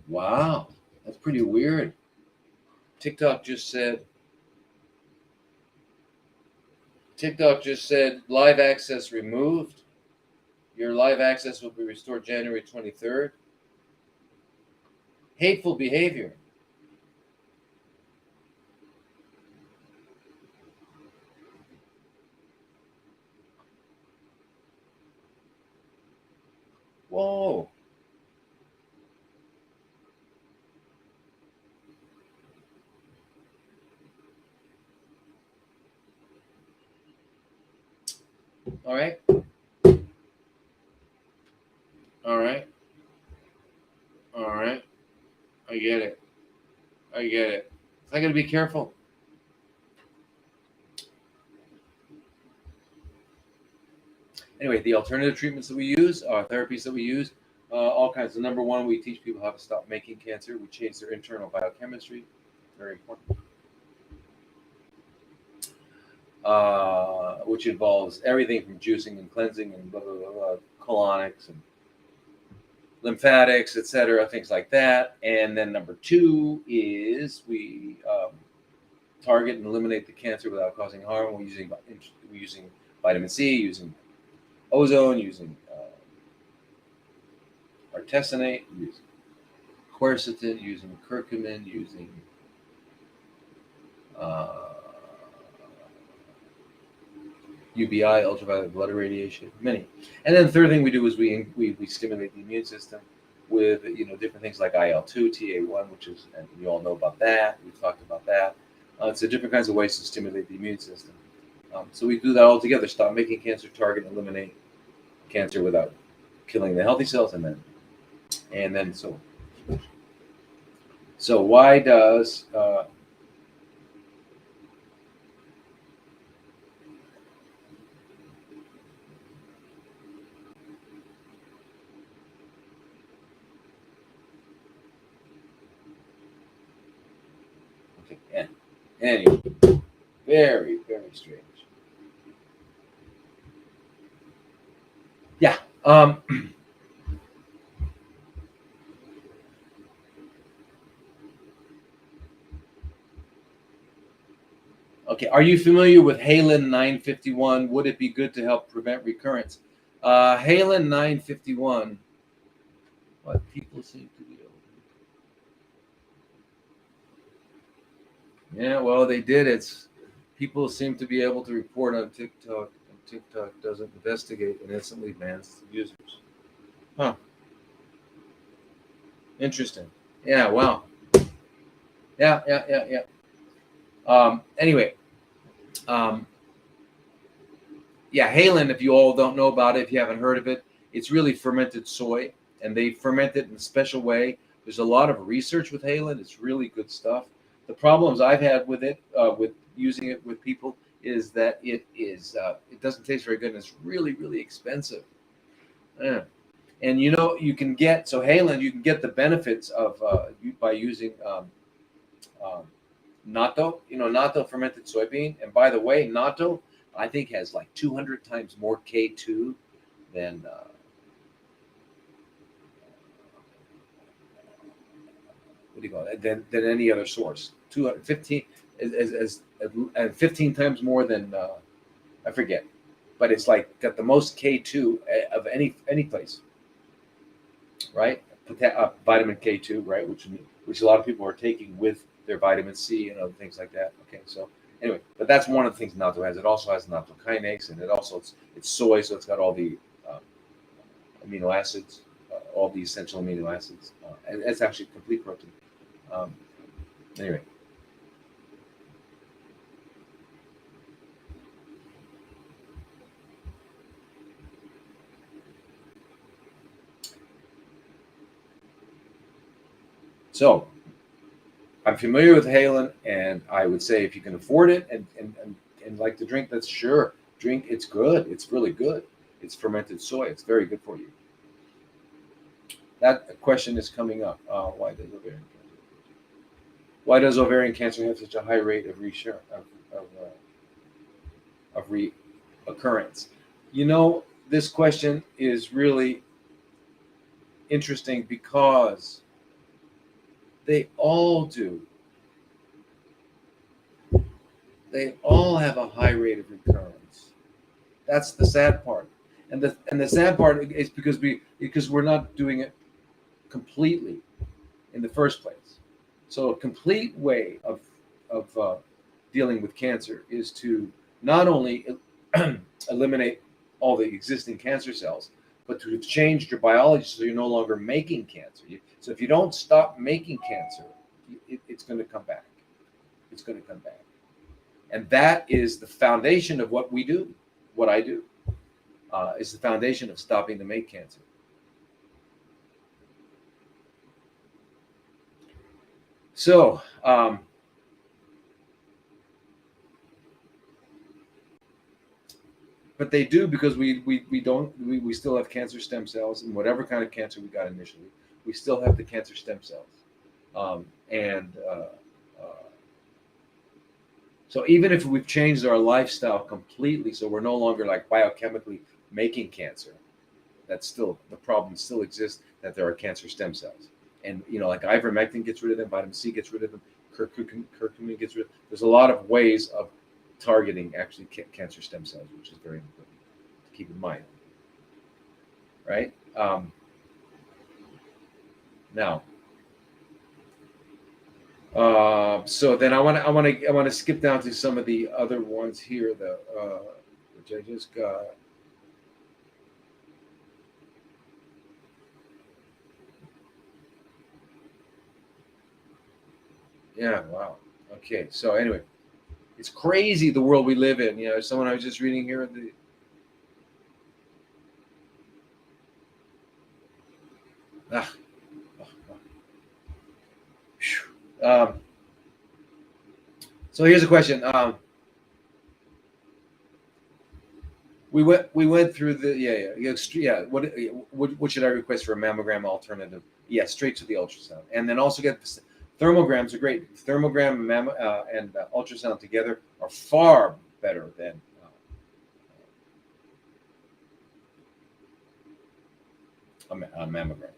Wow. That's pretty weird. TikTok just said live access removed. Your live access will be restored January 23rd. Hateful behavior. Whoa. All right. All right. All right. I get it. I get it. I got to be careful. Anyway, the alternative treatments that we use, therapies that we use, all kinds. So number one, we teach people how to stop making cancer. We change their internal biochemistry. Very important. Which involves everything from juicing and cleansing and blah, blah, blah, blah, colonics and lymphatics, etc., things like that. And then number two is we target and eliminate the cancer without causing harm. We're using vitamin C, using ozone, using artesunate, using quercetin, using curcumin, using UBI, ultraviolet blood irradiation, many. And then the third thing we do is we stimulate the immune system with different things like IL-2, TA1, which is, and you all know about that. We've talked about that. So different kinds of ways to stimulate the immune system. So we do that all together. Stop making cancer, target, eliminate cancer without killing the healthy cells, and then so why does anyway, very, very strange. Yeah. Okay. Are you familiar with Halin 951? Would it be good to help prevent recurrence? Halin 951. What people seem to be able to. Yeah, well, they did. People seem to be able to report on TikTok, and TikTok doesn't investigate and instantly bans users. Huh. Interesting. Yeah. Wow. Yeah. Anyway. Yeah, Halin, if you all don't know about it, if you haven't heard of it, it's really fermented soy, and they ferment it in a special way. There's a lot of research with Halin. It's really good stuff. The problems I've had with it, with using it with people, is that it doesn't taste very good, and it's really, really expensive. Yeah. And you can get Halin, you can get the benefits of by using natto, natto fermented soybean. And by the way, natto, I think, has like 200 times more K2 than what do you call it? Than any other source. 215 as 15 times more than I forget, but it's like got the most K2 of any place, right? Vitamin K2, right? Which a lot of people are taking with their vitamin C and other things like that. Okay, so anyway, but that's one of the things natto has. It also has natto kinase, and it's soy, so it's got all the amino acids, all the essential amino acids, and it's actually complete protein. Anyway. So I'm familiar with Halin, and I would say if you can afford it and like to drink, that's sure. Drink, it's good. It's really good. It's fermented soy. It's very good for you. That question is coming up. Why does ovarian cancer have such a high rate of reoccurrence? This question is really interesting because they all do. They all have a high rate of recurrence. That's the sad part. And the sad part is because we're not doing it completely in the first place. So a complete way of dealing with cancer is to not only eliminate all the existing cancer cells, but to change your biology so you're no longer making cancer. So if you don't stop making cancer, it's going to come back. It's going to come back. And that is the foundation of what we do, what I do. is the foundation of stopping the mate cancer. So, but they do, because we still have cancer stem cells, and whatever kind of cancer we got initially, we still have the cancer stem cells. So even if we've changed our lifestyle completely, so we're no longer like biochemically making cancer, that's still, the problem still exists, that there are cancer stem cells. And, like ivermectin gets rid of them, vitamin C gets rid of them, curcumin gets rid of them. There's a lot of ways of targeting actually cancer stem cells, which is very important to keep in mind. Right? Now, so then I want to skip down to some of the other ones here, which I just got. Yeah, wow. Okay, so anyway, it's crazy the world we live in. Someone I was just reading here so here's a question. We went through the What should I request for a mammogram alternative? Yeah, straight to the ultrasound, and then also get the thermograms are great. Thermogram and ultrasound together are far better than a mammogram.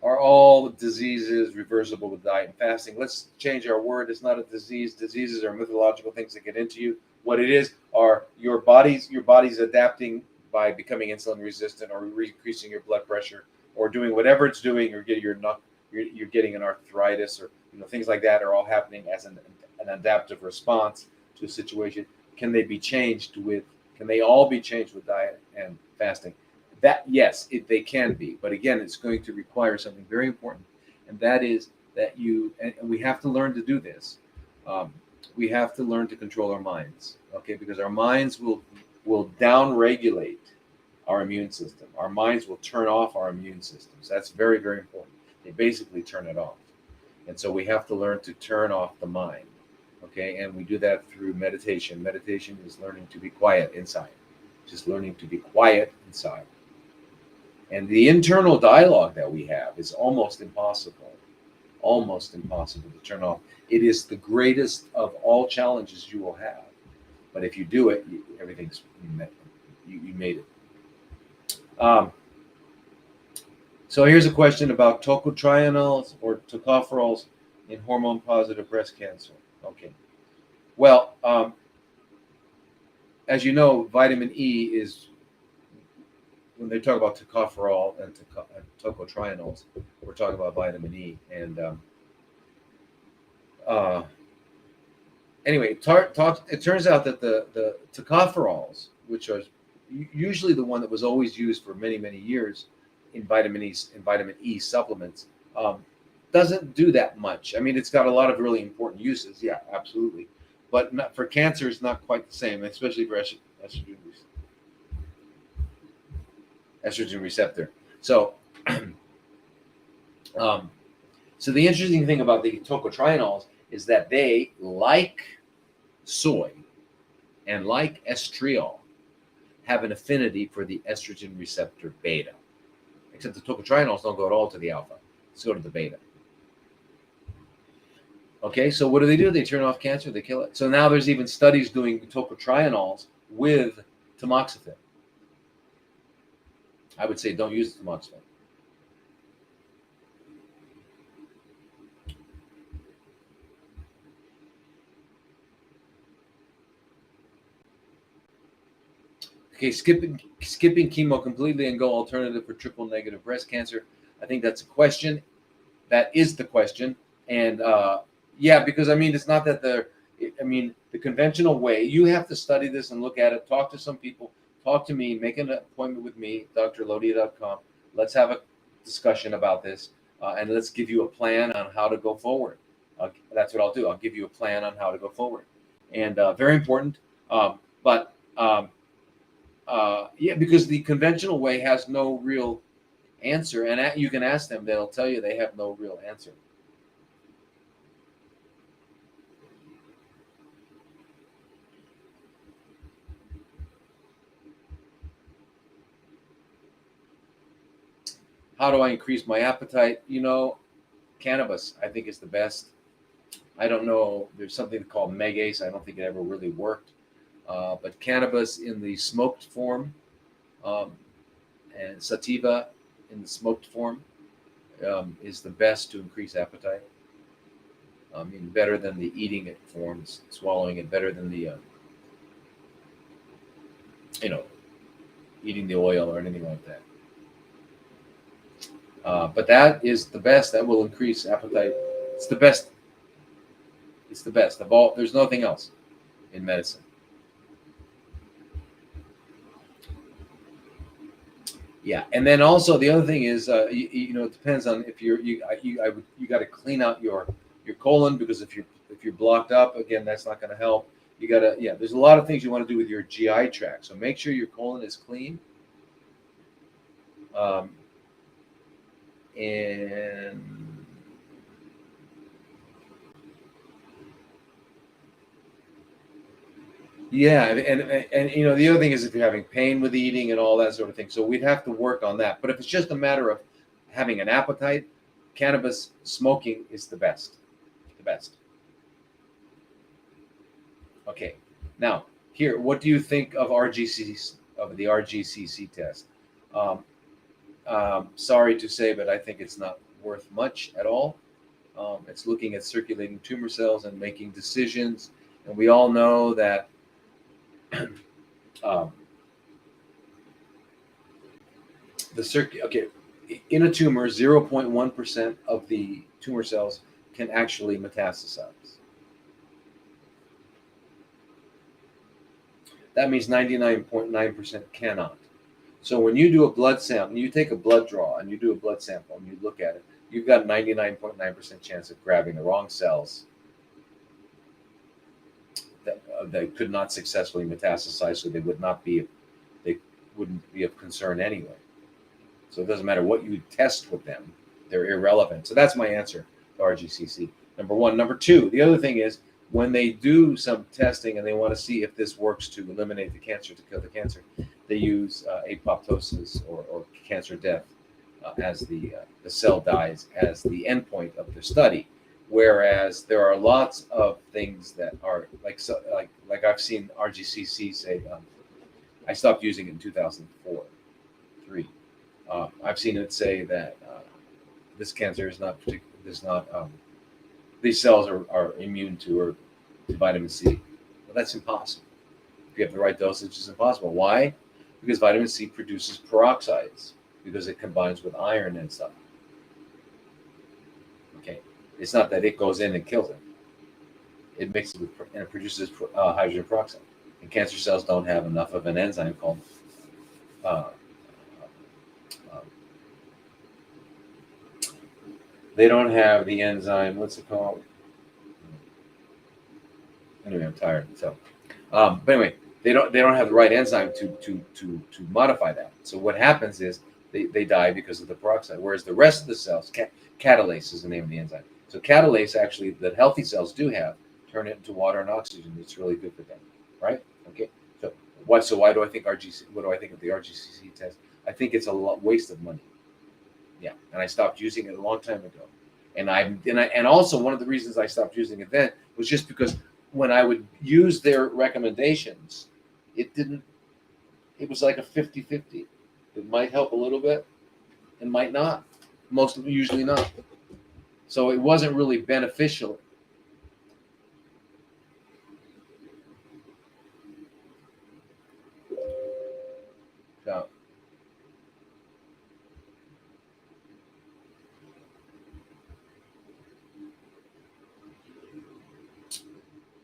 Are all diseases reversible with diet and fasting? Let's change our word. It's not a disease. Diseases are mythological things that get into you. What it is are your body's adapting by becoming insulin resistant, or increasing your blood pressure, or doing whatever it's doing, or you're getting an arthritis, or things like that are all happening as an adaptive response to a situation. Can they all be changed with diet and fasting? That, yes, they can be, but again, it's going to require something very important, and that is that and we have to learn to do this. We have to learn to control our minds, okay? Because our minds will down-regulate our immune system. Our minds will turn off our immune systems. That's very, very important. They basically turn it off, and so we have to learn to turn off the mind, okay? And we do that through meditation. Meditation is learning to be quiet inside, just learning to be quiet inside. And the internal dialogue that we have is almost impossible to turn off. It is the greatest of all challenges you will have. But if you do it, everything's you made it. So here's a question about tocotrienols or tocopherols in hormone-positive breast cancer. Okay. Well, as you know, vitamin E is, when they talk about tocopherol and tocotrienols, we're talking about vitamin E. And anyway, it turns out that the tocopherols, which are usually the one that was always used for many, many years in vitamin E supplements, doesn't do that much. I mean, it's got a lot of really important uses. Yeah, absolutely. But not, for cancer, it's not quite the same, especially for estrogen receptor. So, so the interesting thing about the tocotrienols is that they, like soy and like estriol, have an affinity for the estrogen receptor beta. Except the tocotrienols don't go at all to the alpha. Let's go to the beta. Okay, so what do? They turn off cancer, they kill it. So now there's even studies doing tocotrienols with tamoxifen. I would say don't use tamoxifen. Okay, skipping chemo completely and go alternative for triple negative breast cancer. I think that's a question. That is the question. And yeah, because I mean, it's not that the conventional way, you have to study this and look at it, talk to some people, talk to me, make an appointment with me, drlodi.com. Let's have a discussion about this. and let's give you a plan on how to go forward. That's what I'll do. I'll give you a plan on how to go forward, and very important. But yeah, because the conventional way has no real answer, and you can ask them; they'll tell you they have no real answer. How do I increase my appetite? Cannabis, I think, is the best. I don't know. There's something called Megace. I don't think it ever really worked. But cannabis in the smoked form, um, and sativa in the smoked form, is the best to increase appetite. I mean, better than the eating it forms, swallowing it, better than the, you know, eating the oil or anything like that. But that is the best. That will increase appetite. It's the best. It's the best of all. There's nothing else in medicine. Yeah, and then also the other thing is, it depends on if you got to clean out your colon, because if you're blocked up, again, that's not going to help. You got to, yeah. There's a lot of things you want to do with your GI tract, so make sure your colon is clean. And yeah, and the other thing is if you're having pain with eating and all that sort of thing, so we'd have to work on that. But if it's just a matter of having an appetite, cannabis smoking is the best. The best. Okay. Now, here, what do you think of the RGCC test? Um, Sorry to say, but I think it's not worth much at all. It's looking at circulating tumor cells and making decisions, and we all know that um, in a tumor, 0.1% of the tumor cells can actually metastasize. That means 99.9% cannot. So when you do a blood sample, you take a blood draw and you do a blood sample and you look at it, you've got 99.9% chance of grabbing the wrong cells that could not successfully metastasize, so they wouldn't be of concern anyway. So it doesn't matter what you test with them, they're irrelevant. So that's my answer to RGCC. Number one. Number two, the other thing is, when they do some testing and they want to see if this works to eliminate the cancer, to kill the cancer, they use apoptosis or cancer death as the cell dies as the endpoint of the study. Whereas there are lots of things that are like I've seen RGCC say, I stopped using it in 2004, 3. I've seen it say that this cancer is not these cells are immune to vitamin C. Well, that's impossible. If you have the right dosage, it's impossible. Why? Because vitamin C produces peroxides, because it combines with iron and stuff. Okay, it's not that it goes in and kills it. It mixes with and it produces hydrogen peroxide. And cancer cells don't have enough of an enzyme called they don't have the enzyme. What's it called? Anyway, I'm tired. So, but anyway, they don't have the right enzyme to modify that. So what happens is they die because of the peroxide. Whereas the rest of the cells, catalase is the name of the enzyme. So catalase, actually, that healthy cells do have, turn it into water and oxygen. It's really good for them, right? Okay. So why do I think RGC? What do I think of the RGCC test? I think it's a waste of money. Yeah, and I stopped using it a long time ago. And also one of the reasons I stopped using it then was just because when I would use their recommendations, it was like a 50-50. It might help a little bit and might not. Usually not. So it wasn't really beneficial. So,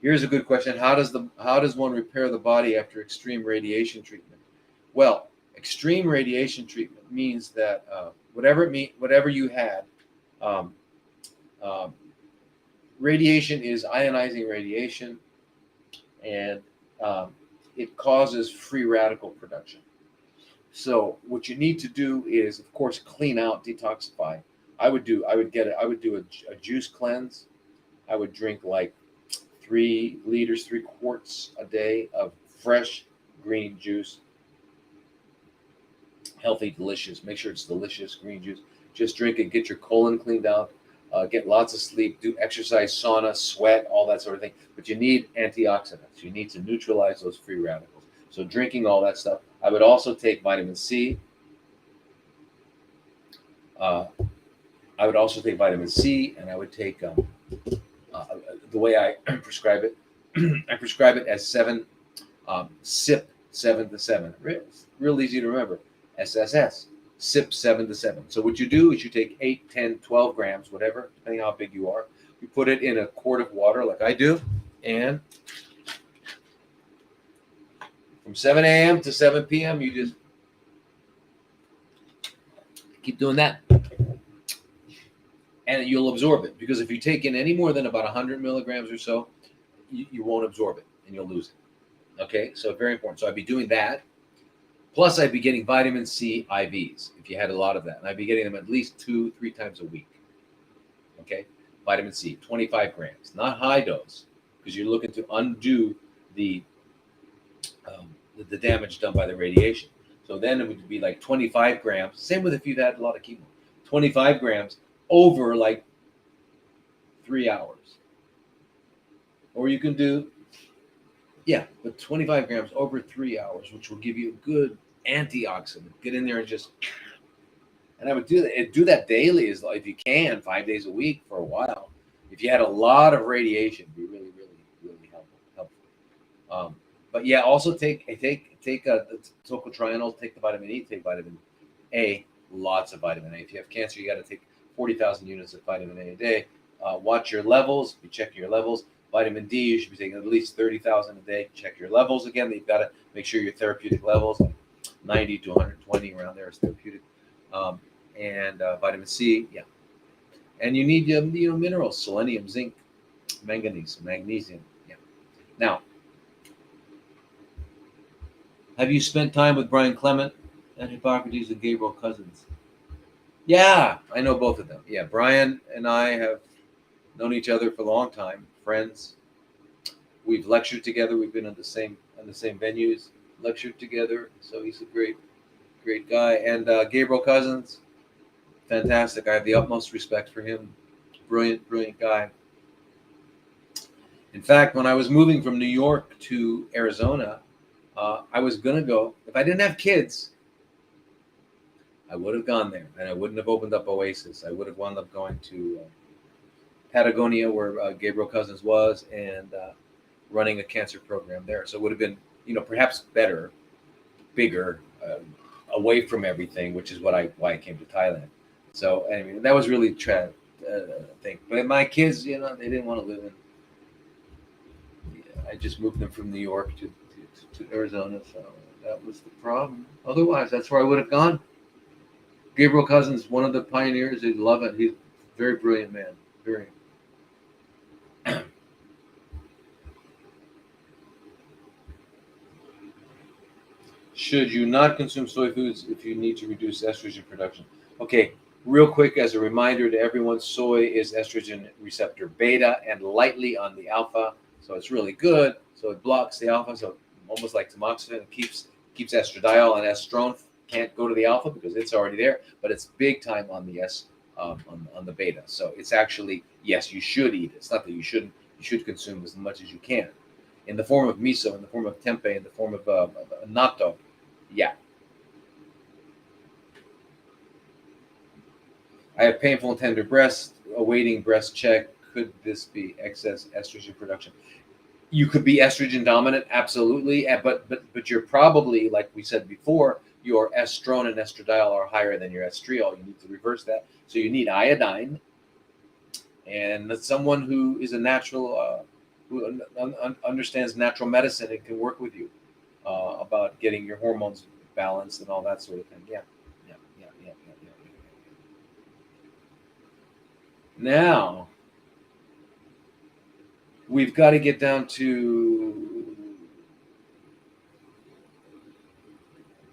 here's a good question. How does one repair the body after extreme radiation treatment? Well, extreme radiation treatment means that whatever you had Um, um, Radiation is ionizing radiation, and um, it causes free radical production. So what you need to do is, of course, clean out, detoxify. I would do a juice cleanse. I would drink like 3 liters, 3 quarts a day of fresh green juice, healthy, delicious. Make sure it's delicious green juice. Just drink it. Get your colon cleaned out. Get lots of sleep. Do exercise, sauna, sweat, all that sort of thing. But you need antioxidants. You need to neutralize those free radicals. So drinking all that stuff. I would also take vitamin C. Uh, I would also take vitamin C, and I would take the way I prescribe it. I prescribe it as 7 sip 7 to 7. Real easy to remember. SSS. Sip 7 to 7. So what you do is you take 8, 10, 12 grams, whatever, depending on how big you are. You put it in a quart of water like I do, and from 7 a.m. to 7 p.m., you just keep doing that. And you'll absorb it, because if you take in any more than about 100 milligrams or so, you won't absorb it and you'll lose it. Okay, so very important. So I'd be doing that. Plus, I'd be getting vitamin C IVs if you had a lot of that. And I'd be getting them at least 2-3 times a week. Okay, vitamin C, 25 grams, not high dose, because you're looking to undo the damage done by the radiation. So then it would be like 25 grams. Same with if you've had a lot of chemo. 25 grams over like 3 hours. Or you can do, but 25 grams over 3 hours, which will give you a good antioxidant. Get in there and just, and I would do that daily, is if you can, 5 days a week for a while. If you had a lot of radiation, it'd be really, really, really helpful. But yeah, also take the tocotrienol, take the vitamin E, take vitamin A, lots of vitamin A. If you have cancer, you got to take 40,000 units of vitamin A day. Watch your levels. Be checking your levels. Vitamin D, you should be taking at least 30,000 a day. Check your levels again. You've got to make sure your therapeutic levels, like 90 to 120 around there, is therapeutic. And vitamin C, and you need minerals: selenium, zinc, manganese, magnesium. Now, have you spent time with Brian Clement and Hippocrates and Gabriel Cousins? Yeah, I know both of them. Yeah, Brian and I have known each other for a long time, friends. We've lectured together. We've been on the same venues, lectured together. So he's a great guy. And Gabriel Cousins, fantastic. I have the utmost respect for him. Brilliant guy. In fact, when I was moving from New York to Arizona, I was gonna go. If I didn't have kids, I would have gone there, and I wouldn't have opened up Oasis. I would have wound up going to Patagonia, where Gabriel Cousins was, and running a cancer program there. So it would have been, perhaps better, bigger, away from everything, which is why I came to Thailand. So anyway, that was really thing. But my kids, they didn't want to live in. I just moved them from New York to Arizona, so that was the problem. Otherwise, that's where I would have gone. Gabriel Cousins, one of the pioneers. He'd love it. He's a very brilliant man. Very. Should you not consume soy foods if you need to reduce estrogen production? Okay, real quick, as a reminder to everyone, soy is estrogen receptor beta and lightly on the alpha, so it's really good. So it blocks the alpha, so almost like tamoxifen, it keeps estradiol and estrone can't go to the alpha because it's already there, but it's big time on the on the beta. So it's actually, yes, you should eat it. It's not that you shouldn't. You should consume as much as you can, in the form of miso, in the form of tempeh, in the form of natto. Yeah. I have painful and tender breasts, awaiting breast check. Could this be excess estrogen production? You could be estrogen dominant, absolutely, but you're probably, like we said before, your estrone and estradiol are higher than your estriol. You need to reverse that. So you need iodine, and someone who is a natural, who understands natural medicine and can work with you about getting your hormones balanced and all that sort of thing. Yeah. Now, we've got to get down to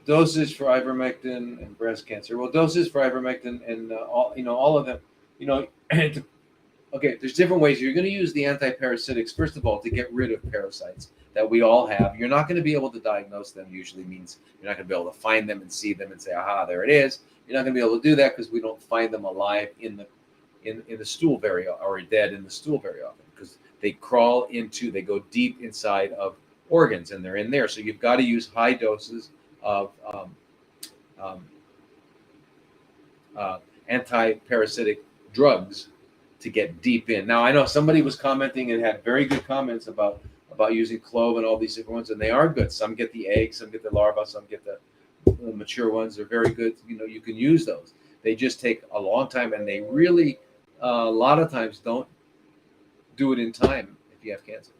dosage for ivermectin and breast cancer. Well, doses for ivermectin and all of them, okay, there's different ways. You're going to use the antiparasitics, first of all, to get rid of parasites that we all have. You're not going to be able to diagnose them, usually means you're not going to be able to find them and see them and say, aha, there it is. You're not going to be able to do that because we don't find them alive in the stool very often, or dead in the stool very often, because they go deep inside of organs and they're in there. So you've got to use high doses of anti-parasitic drugs to get deep in. Now, I know somebody was commenting and had very good comments about using clove and all these different ones, and they are good. Some get the eggs, some get the larva, some get the mature ones. They're very good. You can use those. They just take a long time, and they really, a lot of times, don't do it in time if you have cancer.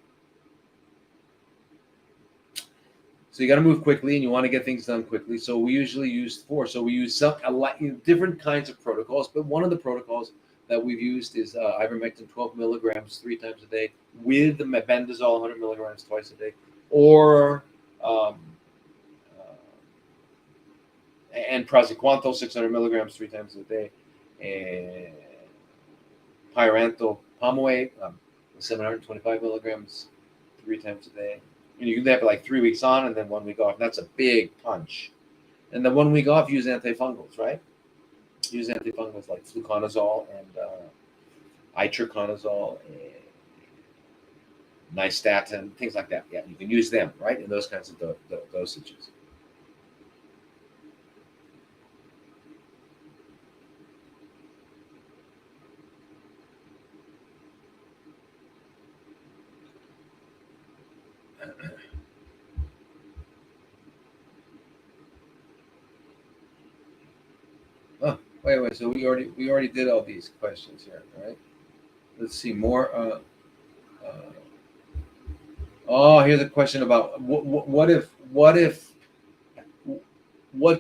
So you got to move quickly, and you want to get things done quickly. So we usually use So we use different kinds of protocols, but one of the protocols that we've used is ivermectin 12 milligrams 3 times a day with the mebendazole 100 milligrams twice a day, or and praziquantel 600 milligrams 3 times a day, and pyrantel pamoate 725 milligrams 3 times a day. And you can do that for like 3 weeks on and then 1 week off. And that's a big punch. And then 1 week off, use antifungals, right? Use antifungals like fluconazole and itraconazole and nystatin, things like that. Yeah, you can use them, right, in those kinds of dosages. Oh, wait. So we already did all these questions here, right? Let's see more. Oh, here's a question about what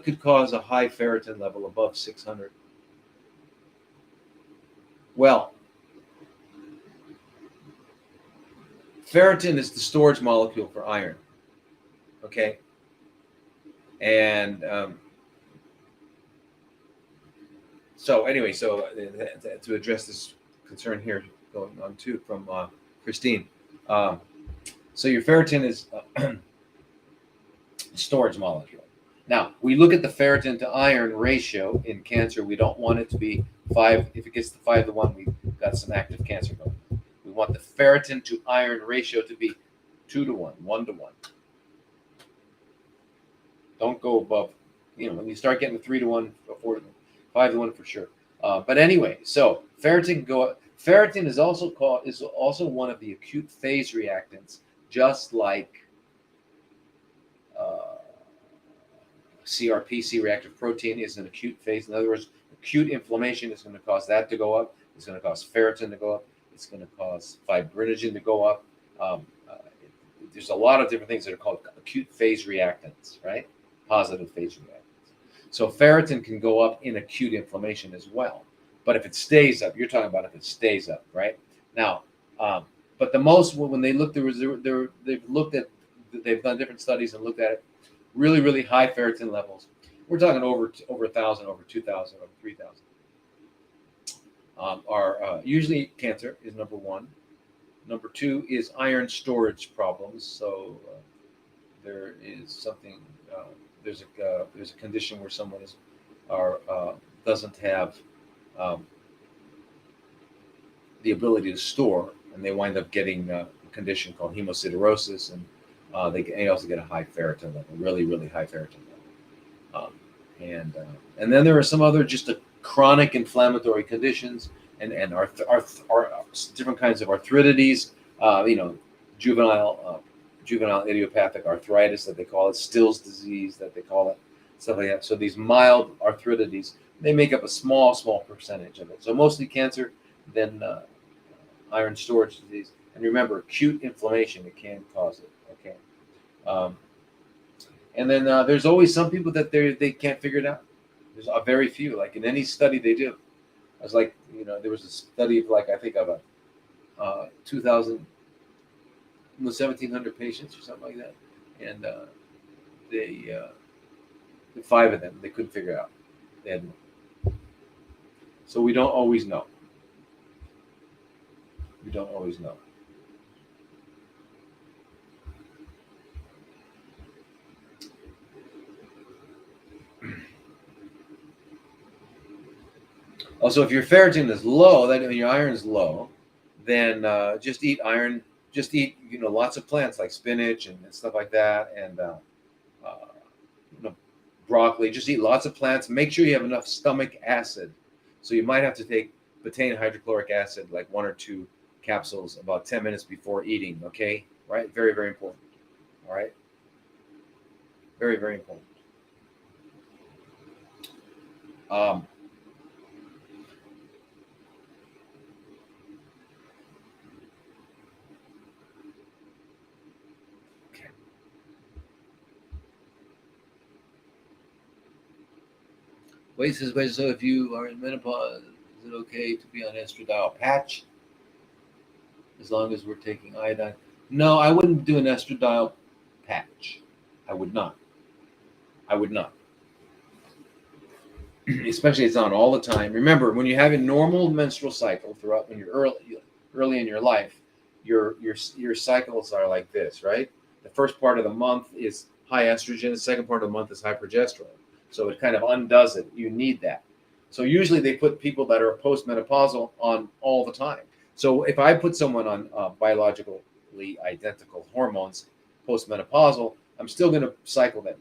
could cause a high ferritin level above 600? Well, ferritin is the storage molecule for iron. Okay, and so anyway, to address this concern here, going on too from Christine. So your ferritin is storage molecule. Now, we look at the ferritin to iron ratio in cancer. We don't want it to be 5. If it gets to 5 to 1, we've got some active cancer going on. We want the ferritin to iron ratio to be 2 to 1, 1 to 1. Don't go above, when you start getting 3 to 1, 4 to 1, 5 to 1 for sure. But anyway, so ferritin can go up. Ferritin is also one of the acute phase reactants, just like CRP, C-reactive protein, is an acute phase. In other words, acute inflammation is going to cause that to go up. It's going to cause ferritin to go up. It's going to cause fibrinogen to go up. There's a lot of different things that are called acute phase reactants, right? Positive phase reactants. So ferritin can go up in acute inflammation as well. But if it stays up, you're talking about if it stays up, right? Now, but the most, when they look, they've done different studies and looked at it, really, really high ferritin levels. We're talking over 1,000, over 2,000, over 3,000. Are usually cancer is number 1. Number 2 is iron storage problems. So there is something. There's a condition where someone doesn't have the ability to store, and they wind up getting a condition called hemosiderosis, and they also get a high ferritin level, really, really high ferritin level. And then there are some other just chronic inflammatory conditions, and different kinds of arthritides, juvenile idiopathic arthritis that they call it, Still's disease that they call it, stuff like that. So these mild arthritides, they make up a small percentage of it. So mostly cancer, then iron storage disease. And remember, acute inflammation, it can cause it. Okay. And then there's always some people that they can't figure it out. There's a very few, like in any study they do. I was like, there was a study of like, I think of a 2,000, 1,700 patients or something like that, and they, the five of them, they couldn't figure out. They had, so we don't always know. We don't always know. Also, if your ferritin is low, that your iron is low, then just eat iron. Just eat, lots of plants like spinach and stuff like that, and broccoli. Just eat lots of plants. Make sure you have enough stomach acid. So you might have to take betaine hydrochloric acid, like 1 or 2 capsules, about 10 minutes before eating. Okay, right? Very, very important. All right, very, very important. Okay. Wait, says, wait, so if you are in menopause, is it okay to be on estradiol patch as long as we're taking iodine? No, I wouldn't do an estradiol patch. I would not. I would not. Especially it's on all the time. Remember, when you have a normal menstrual cycle throughout, when you're early in your life, your cycles are like this, right? The first part of the month is high estrogen. The second part of the month is high progesterone. So it kind of undoes it. You need that. So usually they put people that are postmenopausal on all the time. So if I put someone on biologically identical hormones postmenopausal, I'm still going to cycle them.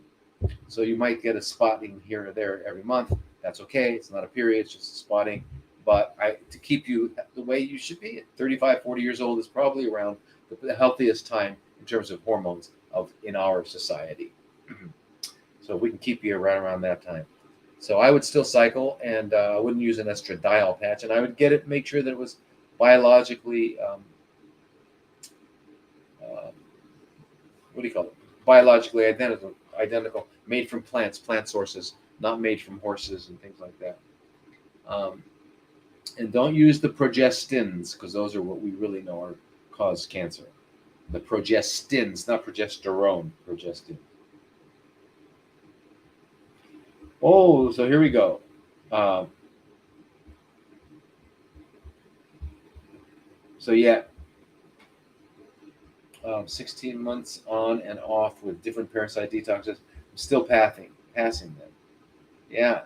So you might get a spotting here or there every month. That's okay. It's not a period. It's just a spotting. But to keep you the way you should be at 35, 40 years old is probably around the healthiest time in terms of hormones in our society. So we can keep you right around that time. So I would still cycle, and I wouldn't use an estradiol patch, and I would make sure that it was biologically, what do you call it? Biologically identical, made from plants, plant sources, not made from horses and things like that. And don't use the progestins, because those are what we really know cause cancer. The progestins, not progesterone, progestin. Oh, so here we go. 16 months on and off with different parasite detoxes. I'm still passing them. Yeah.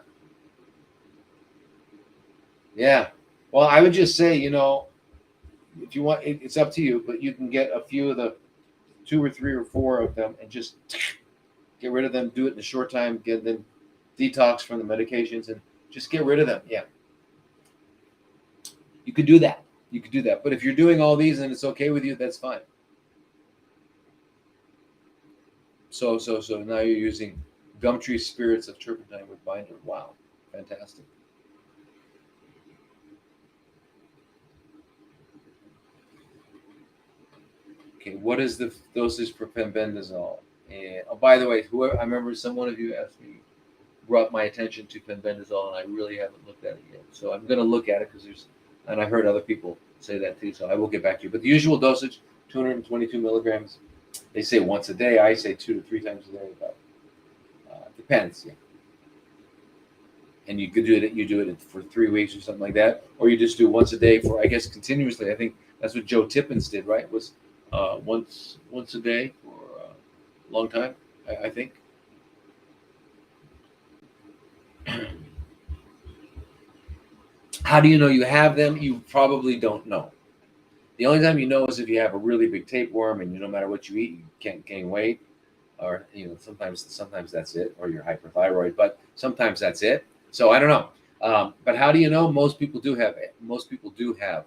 Yeah. Well, I would just say, if you want, it's up to you, but you can get a few of the 2 or 3 or 4 of them and just get rid of them. Do it in a short time. Get them detox from the medications and just get rid of them. Yeah. You could do that. But if you're doing all these and it's okay with you, that's fine. So now you're using Gumtree spirits of turpentine with binder. Wow. Fantastic. Okay, what is the dosage for pembendazole? And by the way, I remember one of you asked me, brought my attention to pembendazole, and I really haven't looked at it yet. So I'm going to look at it and I heard other people say that too. So I will get back to you. But the usual dosage, 222 milligrams. They say once a day. I say 2 to 3 times a day. But depends. Yeah. And you could do it. You do it for 3 weeks or something like that, or you just do once a day for, I guess, continuously. I think that's what Joe Tippins did, right? Was once a day for a long time, I think. How do you know you have them? You probably don't know. The only time you know is if you have a really big tapeworm and no matter what you eat, you can't gain weight, or sometimes that's it, or you're hyperthyroid, but sometimes that's it. So I don't know. But how do you know? Most people do have it. Most people do have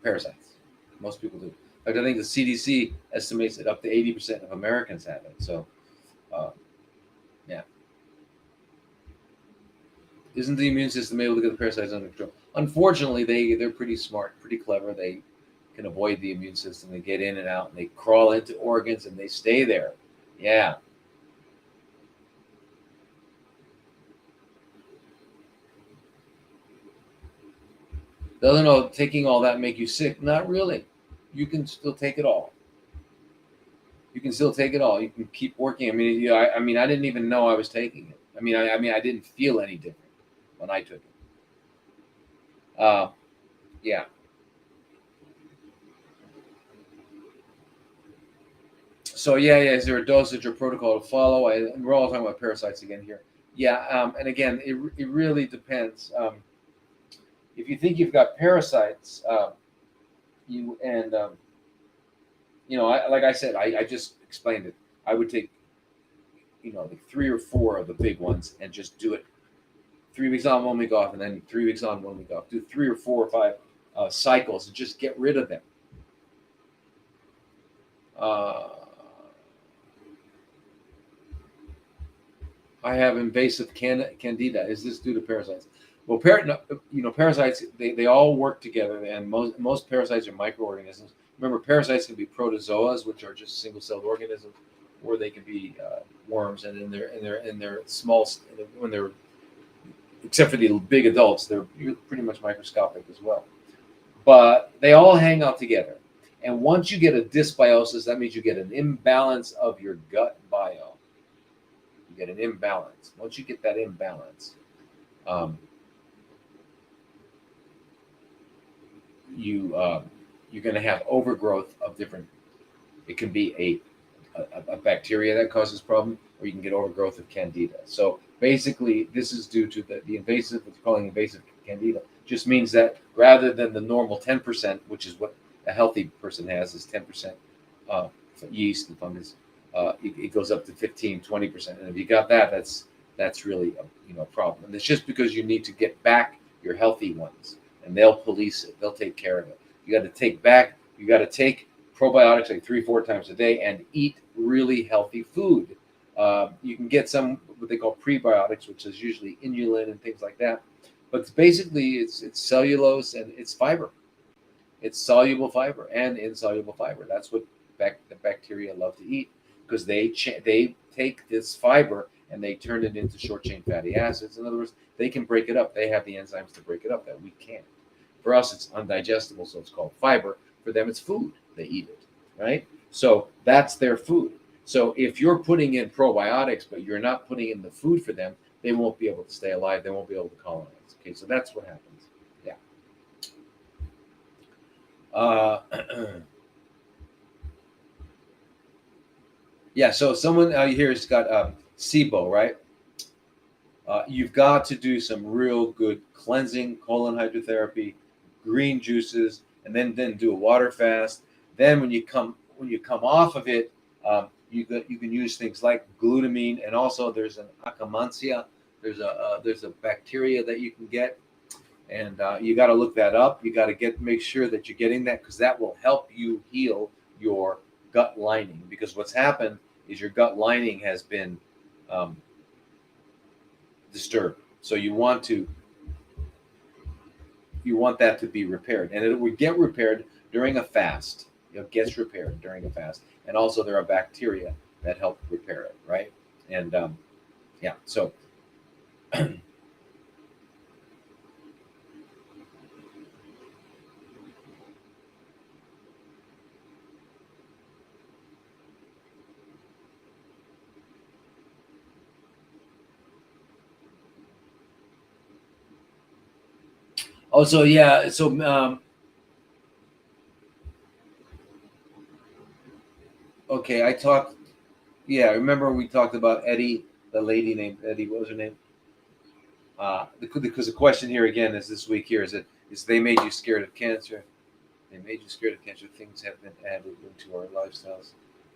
parasites. Most people do. In fact, I think the CDC estimates that up to 80% of Americans have it. So, yeah. Isn't the immune system able to get the parasites under control? Unfortunately, they're pretty smart, pretty clever. They can avoid the immune system. They get in and out, and they crawl into organs, and they stay there. Yeah. Doesn't know taking all that make you sick? Not really. You can still take it all. You can still take it all. You can keep working. I mean, I mean, I didn't even know I was taking it. I mean, I didn't feel any different when I took it. Yeah. So yeah. Is there a dosage or protocol to follow? We're all talking about parasites again here. Yeah. And again, it really depends. If you think you've got parasites, you and like I said, I just explained it. I would take like 3 or 4 of the big ones and just do it 3 weeks on, 1 week off, and then 3 weeks on, 1 week off. Do 3 or 4 or 5 cycles and just get rid of them. Uh, I have invasive candida. Is this due to parasites? Well, parasites they all work together, and most parasites are microorganisms. Remember, parasites can be protozoas, which are just single-celled organisms, or they can be worms. And in their small when they're except for the big adults, they're pretty much microscopic as well. But they all hang out together. And once you get a dysbiosis, that means you get an imbalance of your gut bio. You get an imbalance. Once you get that imbalance, you're going to have overgrowth of different. It can be a bacteria that causes problem, or you can get overgrowth of candida. So basically, this is due to the invasive. What's calling invasive candida just means that rather than the normal 10%, which is what a healthy person has, is 10% yeast and fungus. It goes up to 15, 20%, and if you got that, that's really a problem. And it's just because you need to get back your healthy ones, and they'll police it. They'll take care of it. You got to take back. You got to take probiotics like 3-4 times a day and eat really healthy food. You can get some what they call prebiotics, which is usually inulin and things like that. But basically, it's cellulose and it's fiber. It's soluble fiber and insoluble fiber. That's what the bacteria love to eat, because they take this fiber and they turn it into short chain fatty acids. In other words, they can break it up. They have the enzymes to break it up that we can't. For us, it's undigestible, so it's called fiber. For them, it's food. They eat it, right? So that's their food. So if you're putting in probiotics, but you're not putting in the food for them, they won't be able to stay alive. They won't be able to colonize. Okay, so that's what happens. Yeah. Yeah. So someone here has got SIBO, right? You've got to do some real good cleansing, colon hydrotherapy, green juices, and then do a water fast. Then when you come off of it, you can use things like glutamine, and also there's an akkermansia. There's a bacteria that you can get, and you got to look that up. You got to make sure that you're getting that, because that will help you heal your gut lining. Because what's happened is your gut lining has been disturbed. So you want that to be repaired, and it would get repaired during a fast. It gets repaired during a fast, and also there are bacteria that help repair it, right? And yeah, so also yeah, so okay, I talked. Yeah, remember we talked about Eddie, the lady named Eddie. What was her name? Because the question here again is this week here is they made you scared of cancer. They made you scared of cancer. Things have been added into our lifestyles,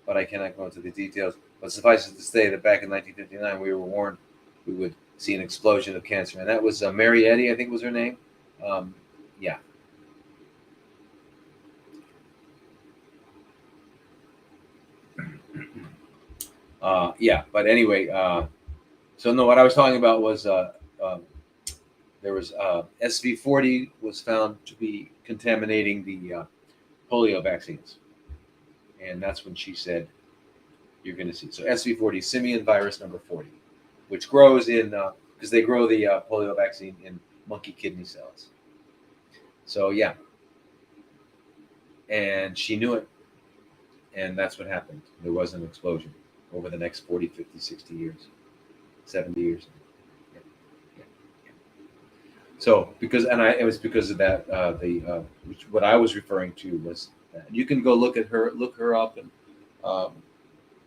but I cannot go into the details. But suffice it to say that back in 1959, we were warned we would see an explosion of cancer, and that was Mary Eddy, I think was her name. Yeah. Yeah, but anyway, so no, what I was talking about was there was SV40 was found to be contaminating the polio vaccines, and that's when she said you're going to see. So SV40, simian virus number 40, which grows in because they grow the polio vaccine in monkey kidney cells. So yeah, and she knew it, and that's what happened. There was an explosion over the next 40, 50, 60 years, 70 years. Yeah, yeah, yeah. So because it was because of that which what I was referring to was that. You can go look her up, and um,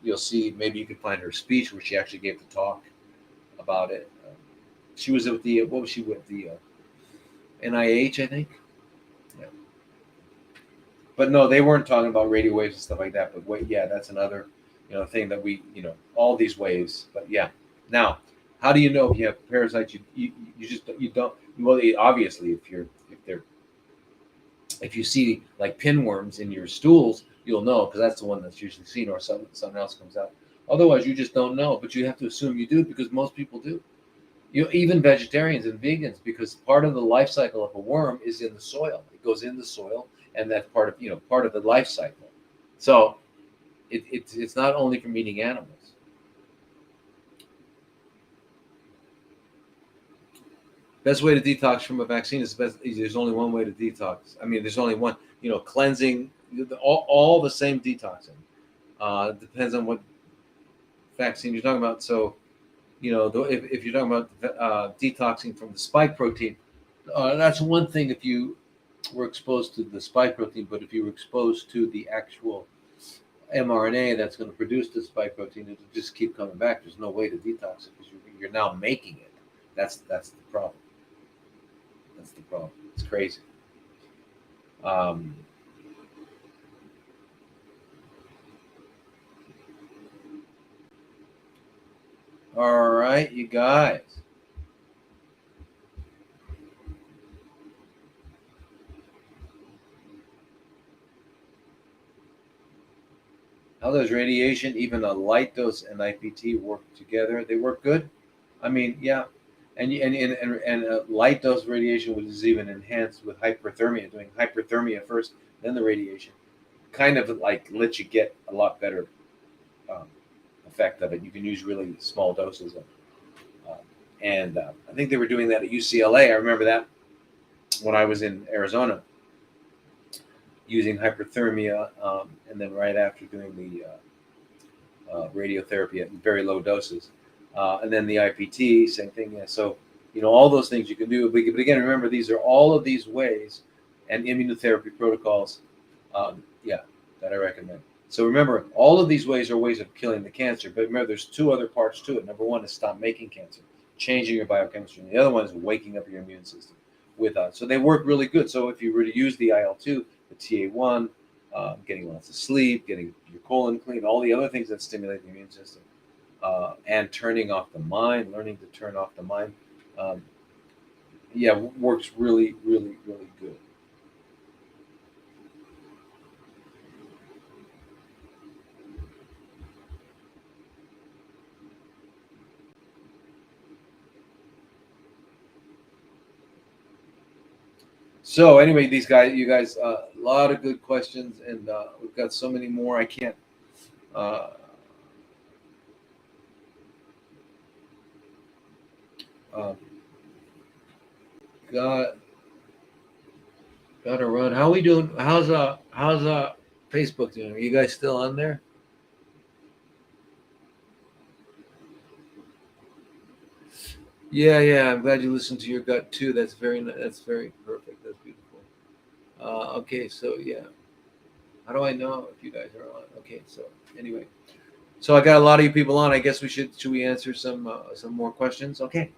you'll see, maybe you can find her speech where she actually gave the talk about it. She was with the what was she with the NIH, I think. Yeah. But no, they weren't talking about radio waves and stuff like that. But wait, yeah, that's another thing that we all these waves. But yeah, now how do you know if you have parasites? You just you don't. Well, obviously, if you see like pinworms in your stools, you'll know, because that's the one that's usually seen, or something else comes out. Otherwise, you just don't know. But you have to assume you do, because most people do. Even vegetarians and vegans, because part of the life cycle of a worm is in the soil. It goes in the soil, and that's part of the life cycle. So it's not only from eating animals. Best way to detox from a vaccine is there's only one way to detox. I mean, there's only one. Cleansing, all the same detoxing. Depends on what vaccine you're talking about. So, if you're talking about detoxing from the spike protein, that's one thing if you were exposed to the spike protein. But if you were exposed to the actual mRNA that's going to produce the spike protein, it'll just keep coming back. There's no way to detox it, because you're now making it. That's the problem. That's the problem. It's crazy. Um, all right, you guys. How does radiation, even a light dose, and IPT work together? They work good. I mean, yeah, and a light dose radiation was even enhanced with hyperthermia, doing hyperthermia first, then the radiation, kind of like lets you get a lot better um, effect of it. You can use really small doses of, uh, and I think they were doing that at UCLA. I remember that when I was in Arizona, using hyperthermia, and then right after doing the radiotherapy at very low doses, and then the IPT, same thing. Yeah, so all those things you can do. But again, remember, these are all of these ways and immunotherapy protocols. Yeah, that I recommend. So remember, all of these ways are ways of killing the cancer. But remember, there's two other parts to it. Number one is stop making cancer, changing your biochemistry. And the other one is waking up your immune system with us. So they work really good. So if you were to use the IL-2, the TA1, getting lots of sleep, getting your colon clean, all the other things that stimulate the immune system, and turning off the mind, learning to turn off the mind, um, yeah, works really, really, really good. So anyway, you guys, a lot of good questions, and we've got so many more. I can't. Uh, uh, got gotta run. How we doing? How's Facebook doing? Are you guys still on there? Yeah, yeah. I'm glad you listened to your gut too. That's very perfect. That's beautiful. Okay, so yeah. How do I know if you guys are on? Okay, so anyway, so I got a lot of you people on. I guess should we answer some more questions? Okay,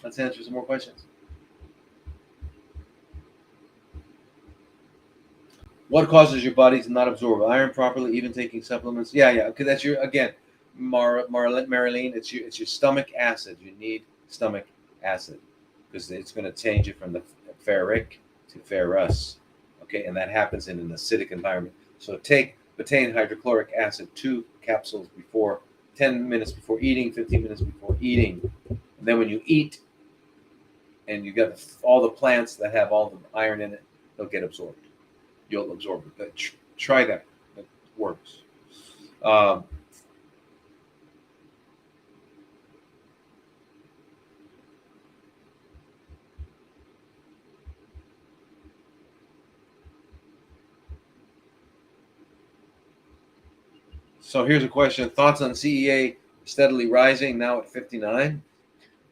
let's answer some more questions. What causes your body to not absorb iron properly, even taking supplements? Yeah, yeah. Because that's your again, Marilyn. It's your stomach acid. You need stomach acid because it's going to change it from the ferric to ferrous. Okay, and that happens in an acidic environment. So take betaine hydrochloric acid 2 capsules before 10 minutes before eating, 15 minutes before eating. And then when you eat, and you got all the plants that have all the iron in it, they'll get absorbed. You'll absorb it. But try that. It works. Um, So here's a question. Thoughts on CEA steadily rising, now at 59?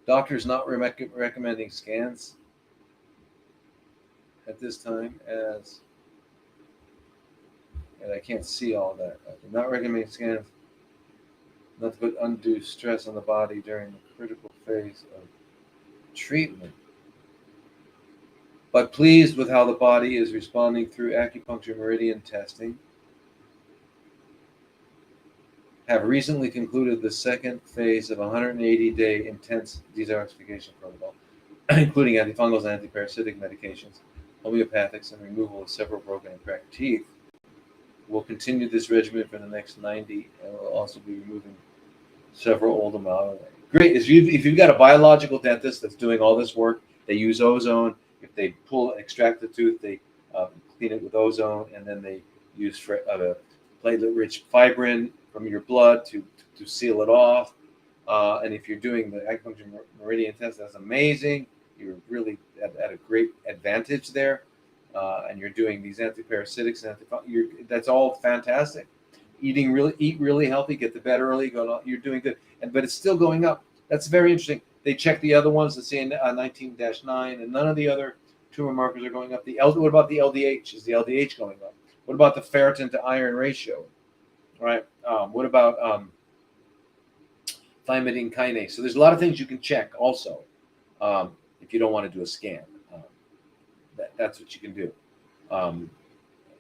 Doctors not recommending scans at this time, as, and I can't see all that. Not recommending scans, not to put undue stress on the body during the critical phase of treatment, but pleased with how the body is responding through acupuncture meridian testing. Have recently concluded the second phase of a 180-day intense detoxification protocol, including antifungals and antiparasitic medications, homeopathics, and removal of several broken and cracked teeth. We'll continue this regimen for the next 90, and we'll also be removing several old amalgam. Great. If you've got a biological dentist that's doing all this work, they use ozone. If they extract the tooth, they clean it with ozone, and then they use platelet-rich fibrin from your blood to seal it off. And if you're doing the acupuncture meridian test, that's amazing. You're really at a great advantage there. And you're doing these antiparasitics, that's all fantastic. Eat really healthy, get to bed early, you're doing good. But it's still going up. That's very interesting. They check the other ones, the CA19-9, and none of the other tumor markers are going up. What about the LDH? Is the LDH going up? What about the ferritin to iron ratio? Right. What about thymidine kinase? So there's a lot of things you can check also if you don't want to do a scan. That's what you can do.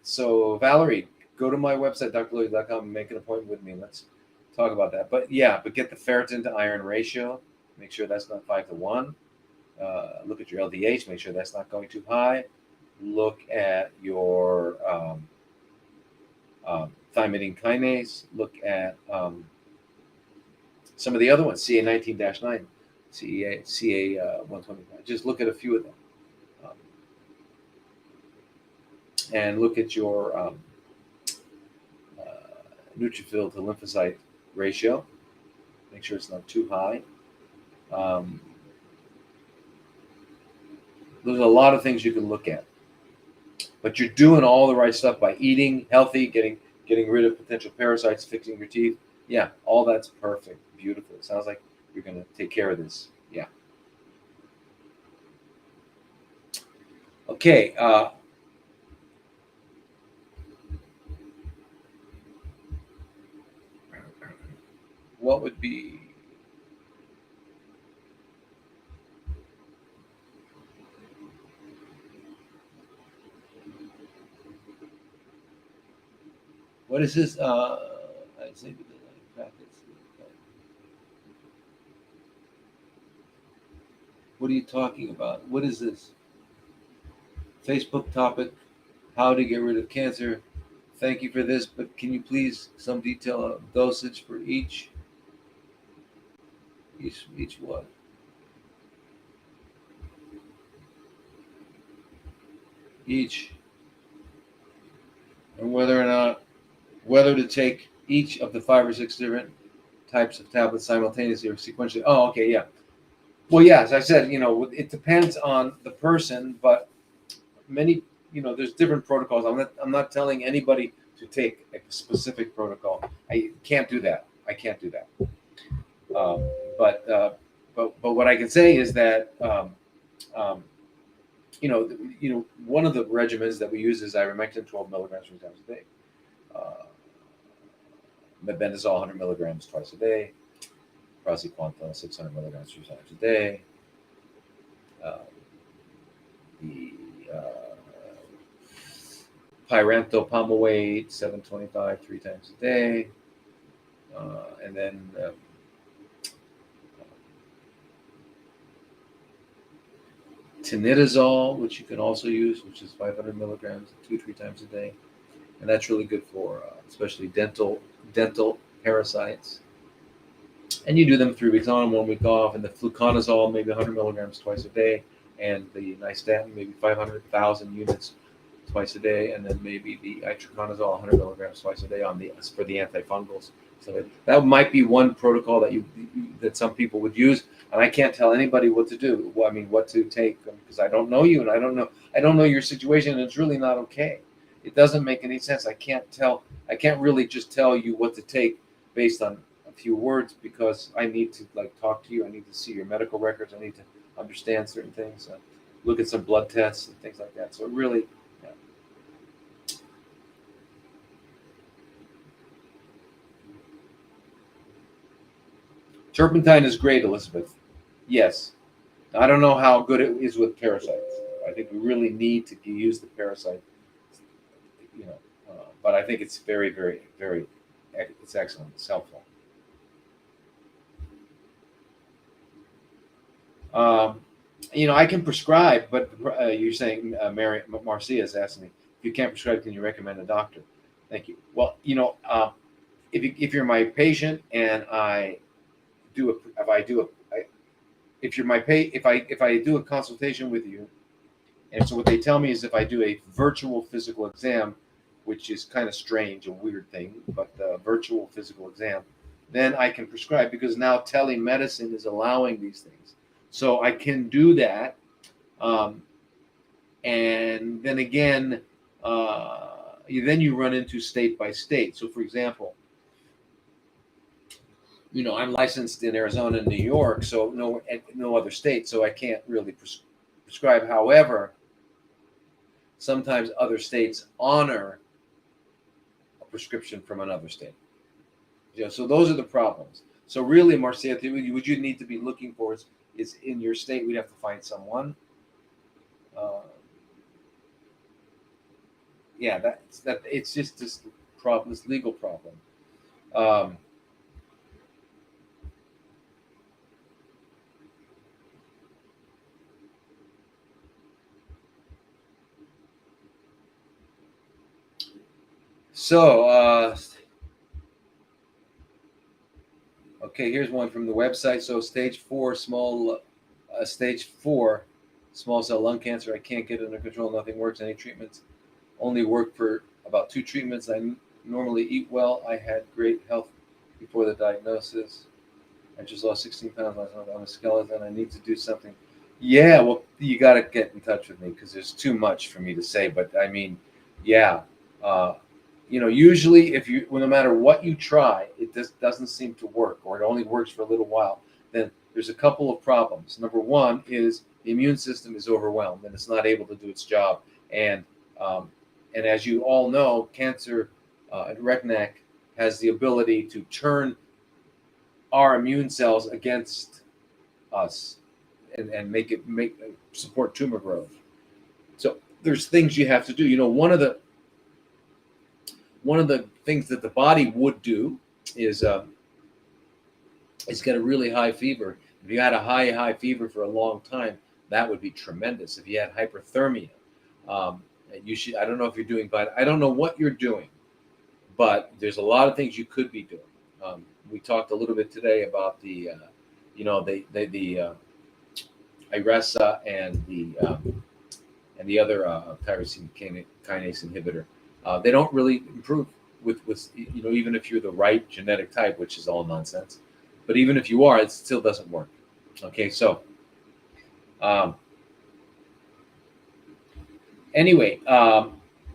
So Valerie, go to my website, drlodi.com, and make an appointment with me. Let's talk about that. But get the ferritin to iron ratio. Make sure that's not 5-1. Look at your LDH. Make sure that's not going too high. Look at your thymidine kinase. Look at some of the other ones, CA19-9, CA125. Just look at a few of them. And look at your neutrophil to lymphocyte ratio. Make sure it's not too high. There's a lot of things you can look at. But you're doing all the right stuff by eating healthy, getting rid of potential parasites, fixing your teeth. Yeah, all that's perfect. Beautiful. It sounds like you're going to take care of this. Yeah. Okay. What would be... What is this? I'd say what are you talking about? What is this? Facebook topic, how to get rid of cancer. Thank you for this, but can you please some detail of dosage for each what? Each, and whether to take each of the 5 or 6 different types of tablets simultaneously or sequentially. Oh, okay, yeah. Well, yeah, as I said, it depends on the person, but many, there's different protocols. I'm not telling anybody to take a specific protocol. I can't do that. But what I can say is that one of the regimens that we use is ivermectin, 12 milligrams 3 times a day. Mebendazole, 100 milligrams twice a day. Praziquantel, 600 milligrams 3 times a day. The Pyrantel Palmawade, 725 3 times a day. And then tinidazole, which you can also use, which is 500 milligrams 2-3 times a day. And that's really good for especially dental parasites. And you do them 3 weeks on, 1 week off. And the fluconazole, maybe 100 milligrams twice a day. And the nystatin, maybe 500,000 units twice a day. And then maybe the itraconazole, 100 milligrams twice a day for the antifungals. So that might be one protocol that some people would use. And I can't tell anybody what to do. What to take, because I don't know you, and I don't know your situation, and it's really not okay. it doesn't make any sense. I can't really just tell you what to take based on a few words, because I need to like talk to you. I need to see your medical records. I need to understand certain things, look at some blood tests and things like that. So it really, yeah. Turpentine is great, Elizabeth. Yes. I don't know how good it is with parasites. I think we really need to use the parasite, you know, but I think it's very, very, very, it's excellent. It's helpful. Um, I can prescribe, but you're saying, Marcia is asking me, if you can't prescribe, can you recommend a doctor? Thank you. Well, if you're my patient and I do a, if I do a, I, if you're my pay, if I do a consultation with you, and so what they tell me is if I do a virtual physical exam, which is kind of strange, a weird thing, but the virtual physical exam, then I can prescribe, because now telemedicine is allowing these things. So I can do that. Um, and then again, then you run into state by state. So for example, I'm licensed in Arizona and New York, so no other state, so I can't really prescribe. However, sometimes other states honor a prescription from another state. So those are the problems. So really, Marcia, what you need to be looking for is in your state. We'd have to find someone. Yeah, that. It's just this problem, this legal problem. Um, so, okay, here's one from the website. So stage 4 small cell lung cancer. I can't get it under control. Nothing works. Any treatments only work for about 2 treatments. I normally eat well. I had great health before the diagnosis. I just lost 16 pounds last month. I'm a skeleton. I need to do something. Yeah, well, you got to get in touch with me, because there's too much for me to say. But I mean, yeah, uh, usually well, no matter what you try, it just doesn't seem to work, or it only works for a little while. Then there's a couple of problems. Number one is the immune system is overwhelmed and it's not able to do its job. And um, and as you all know, cancer at RECNAC has the ability to turn our immune cells against us, and make support tumor growth. So there's things you have to do. One of the things that the body would do is get a really high fever. If you had a high fever for a long time, that would be tremendous. If you had hyperthermia, um, you should. I don't know if you're doing, but I don't know what you're doing, but there's a lot of things you could be doing. We talked a little bit today about the IRESA and the other tyrosine kinase inhibitor. They don't really improve with even if you're the right genetic type, which is all nonsense. But even if you are, it still doesn't work. Okay, so um, anyway,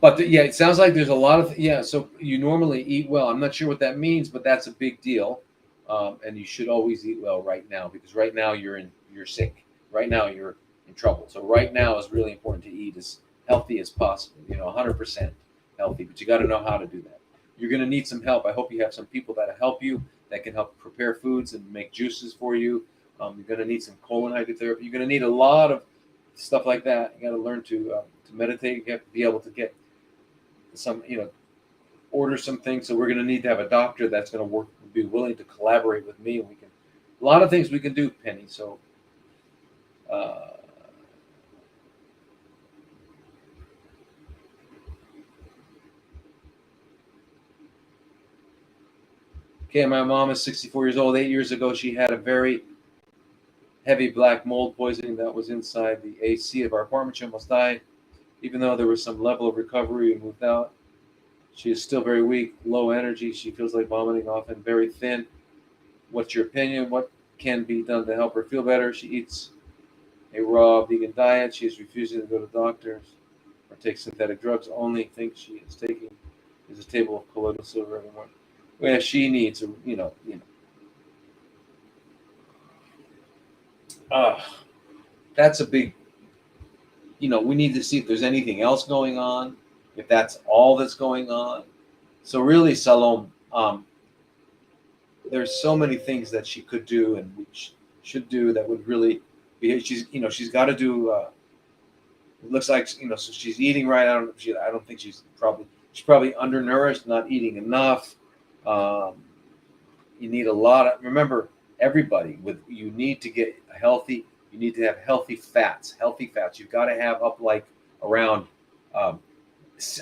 but it sounds like there's a lot of So you normally eat well. I'm not sure what that means, but that's a big deal, and you should always eat well right now, because right now you're sick. Right now you're in trouble. So right now is really important to eat as healthy as possible. 100% healthy, but you got to know how to do that. You're going to need some help. I hope you have some people that help you, that can help prepare foods and make juices for you. You're going to need some colon hydrotherapy. You're going to need a lot of stuff like that. You got to learn to meditate. You have to be able to get some, order some things. So we're going to need to have a doctor that's going to be willing to collaborate with me, and we can a lot of things we can do, Penny. So. Okay, my mom is 64 years old. 8 years ago, she had a very heavy black mold poisoning that was inside the AC of our apartment. She almost died. Even though there was some level of recovery, we moved out. She is still very weak, low energy. She feels like vomiting often, very thin. What's your opinion? What can be done to help her feel better? She eats a raw vegan diet. She is refusing to go to doctors. or takes synthetic drugs. Only thing she is taking is a table of colloidal silver every morning. Well, she needs, uh, that's a big, we need to see if there's anything else going on, if that's all that's going on. So really, Salom, there's so many things that she could do and we should do that would really be. She's got to do. It looks like so she's eating right. I don't think she's probably undernourished, not eating enough. Um, you need a lot of. Remember, everybody you need to get healthy. You need to have healthy fats. Healthy fats. You've got to have up like around um,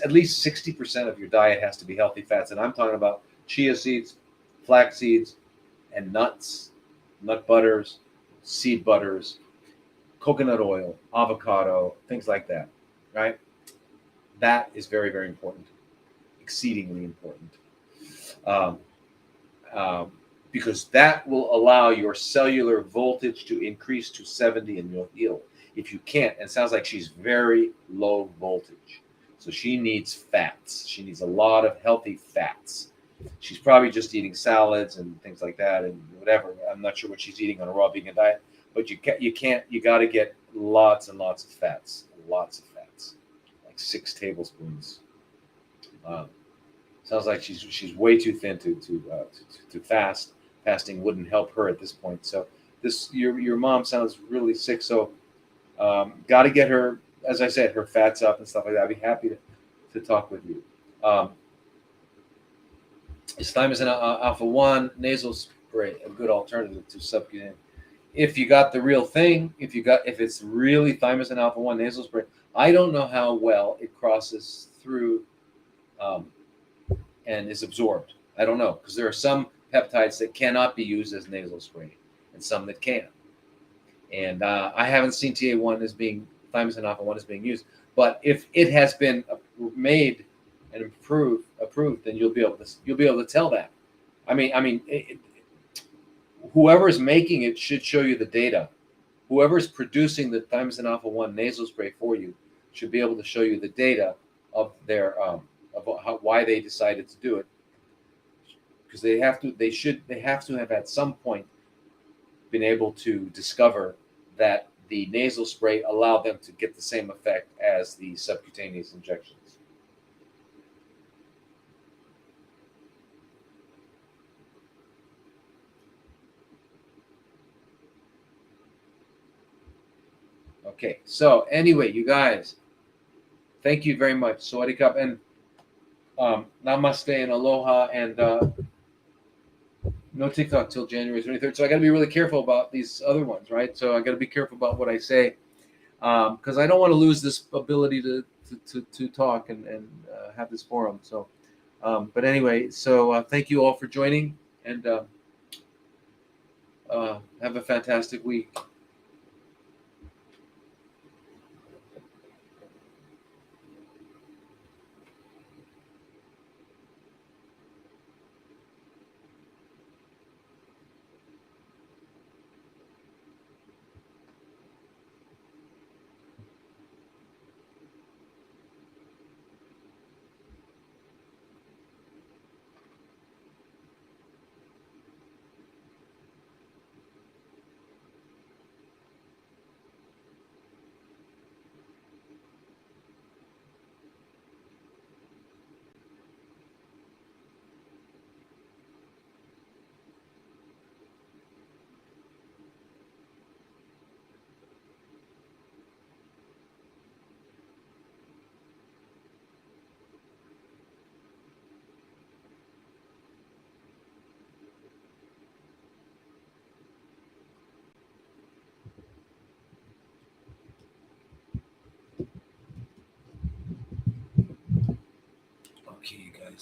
at least 60% of your diet has to be healthy fats, and I'm talking about chia seeds, flax seeds, and nuts, nut butters, seed butters, coconut oil, avocado, things like that, right? That is very, very important, exceedingly important, um, um, because that will allow your cellular voltage to increase to 70 and you'll heal. If you can't, and it sounds like she's very low voltage, so she needs fats. She needs a lot of healthy fats. She's probably just eating salads and things like that and whatever. I'm not sure what she's eating on a raw vegan diet, but you got to get lots and lots of fats, like 6 tablespoons. Um, Sounds like she's way too thin to fast. Fasting wouldn't help her at this point. So your mom sounds really sick. So got to get her, as I said, her fats up and stuff like that. I'd be happy to talk with you. Is thymosin alpha 1 nasal spray a good alternative to subcutaneous? If you got the real thing, if it's really thymosin alpha 1 nasal spray, I don't know how well it crosses through and is absorbed. I don't know, because there are some peptides that cannot be used as nasal spray and some that can. And I haven't seen thymosin alpha 1 is being used. But if it has been made and approved, then you'll be able to tell that. Whoever's making it should show you the data. Whoever's producing the thymosin alpha 1 nasal spray for you should be able to show you the data of their why they decided to do it, because they have to have at some point been able to discover that the nasal spray allowed them to get the same effect as the subcutaneous injections. Okay, so anyway, you guys, thank you very much. Sawadee Cup and namaste and aloha, and no TikTok till January 23rd. So I got to be really careful about these other ones, right? So I got to be careful about what I say, because I don't want to lose this ability to talk and have this forum. So, but anyway, so thank you all for joining, and have a fantastic week. Okay, you guys.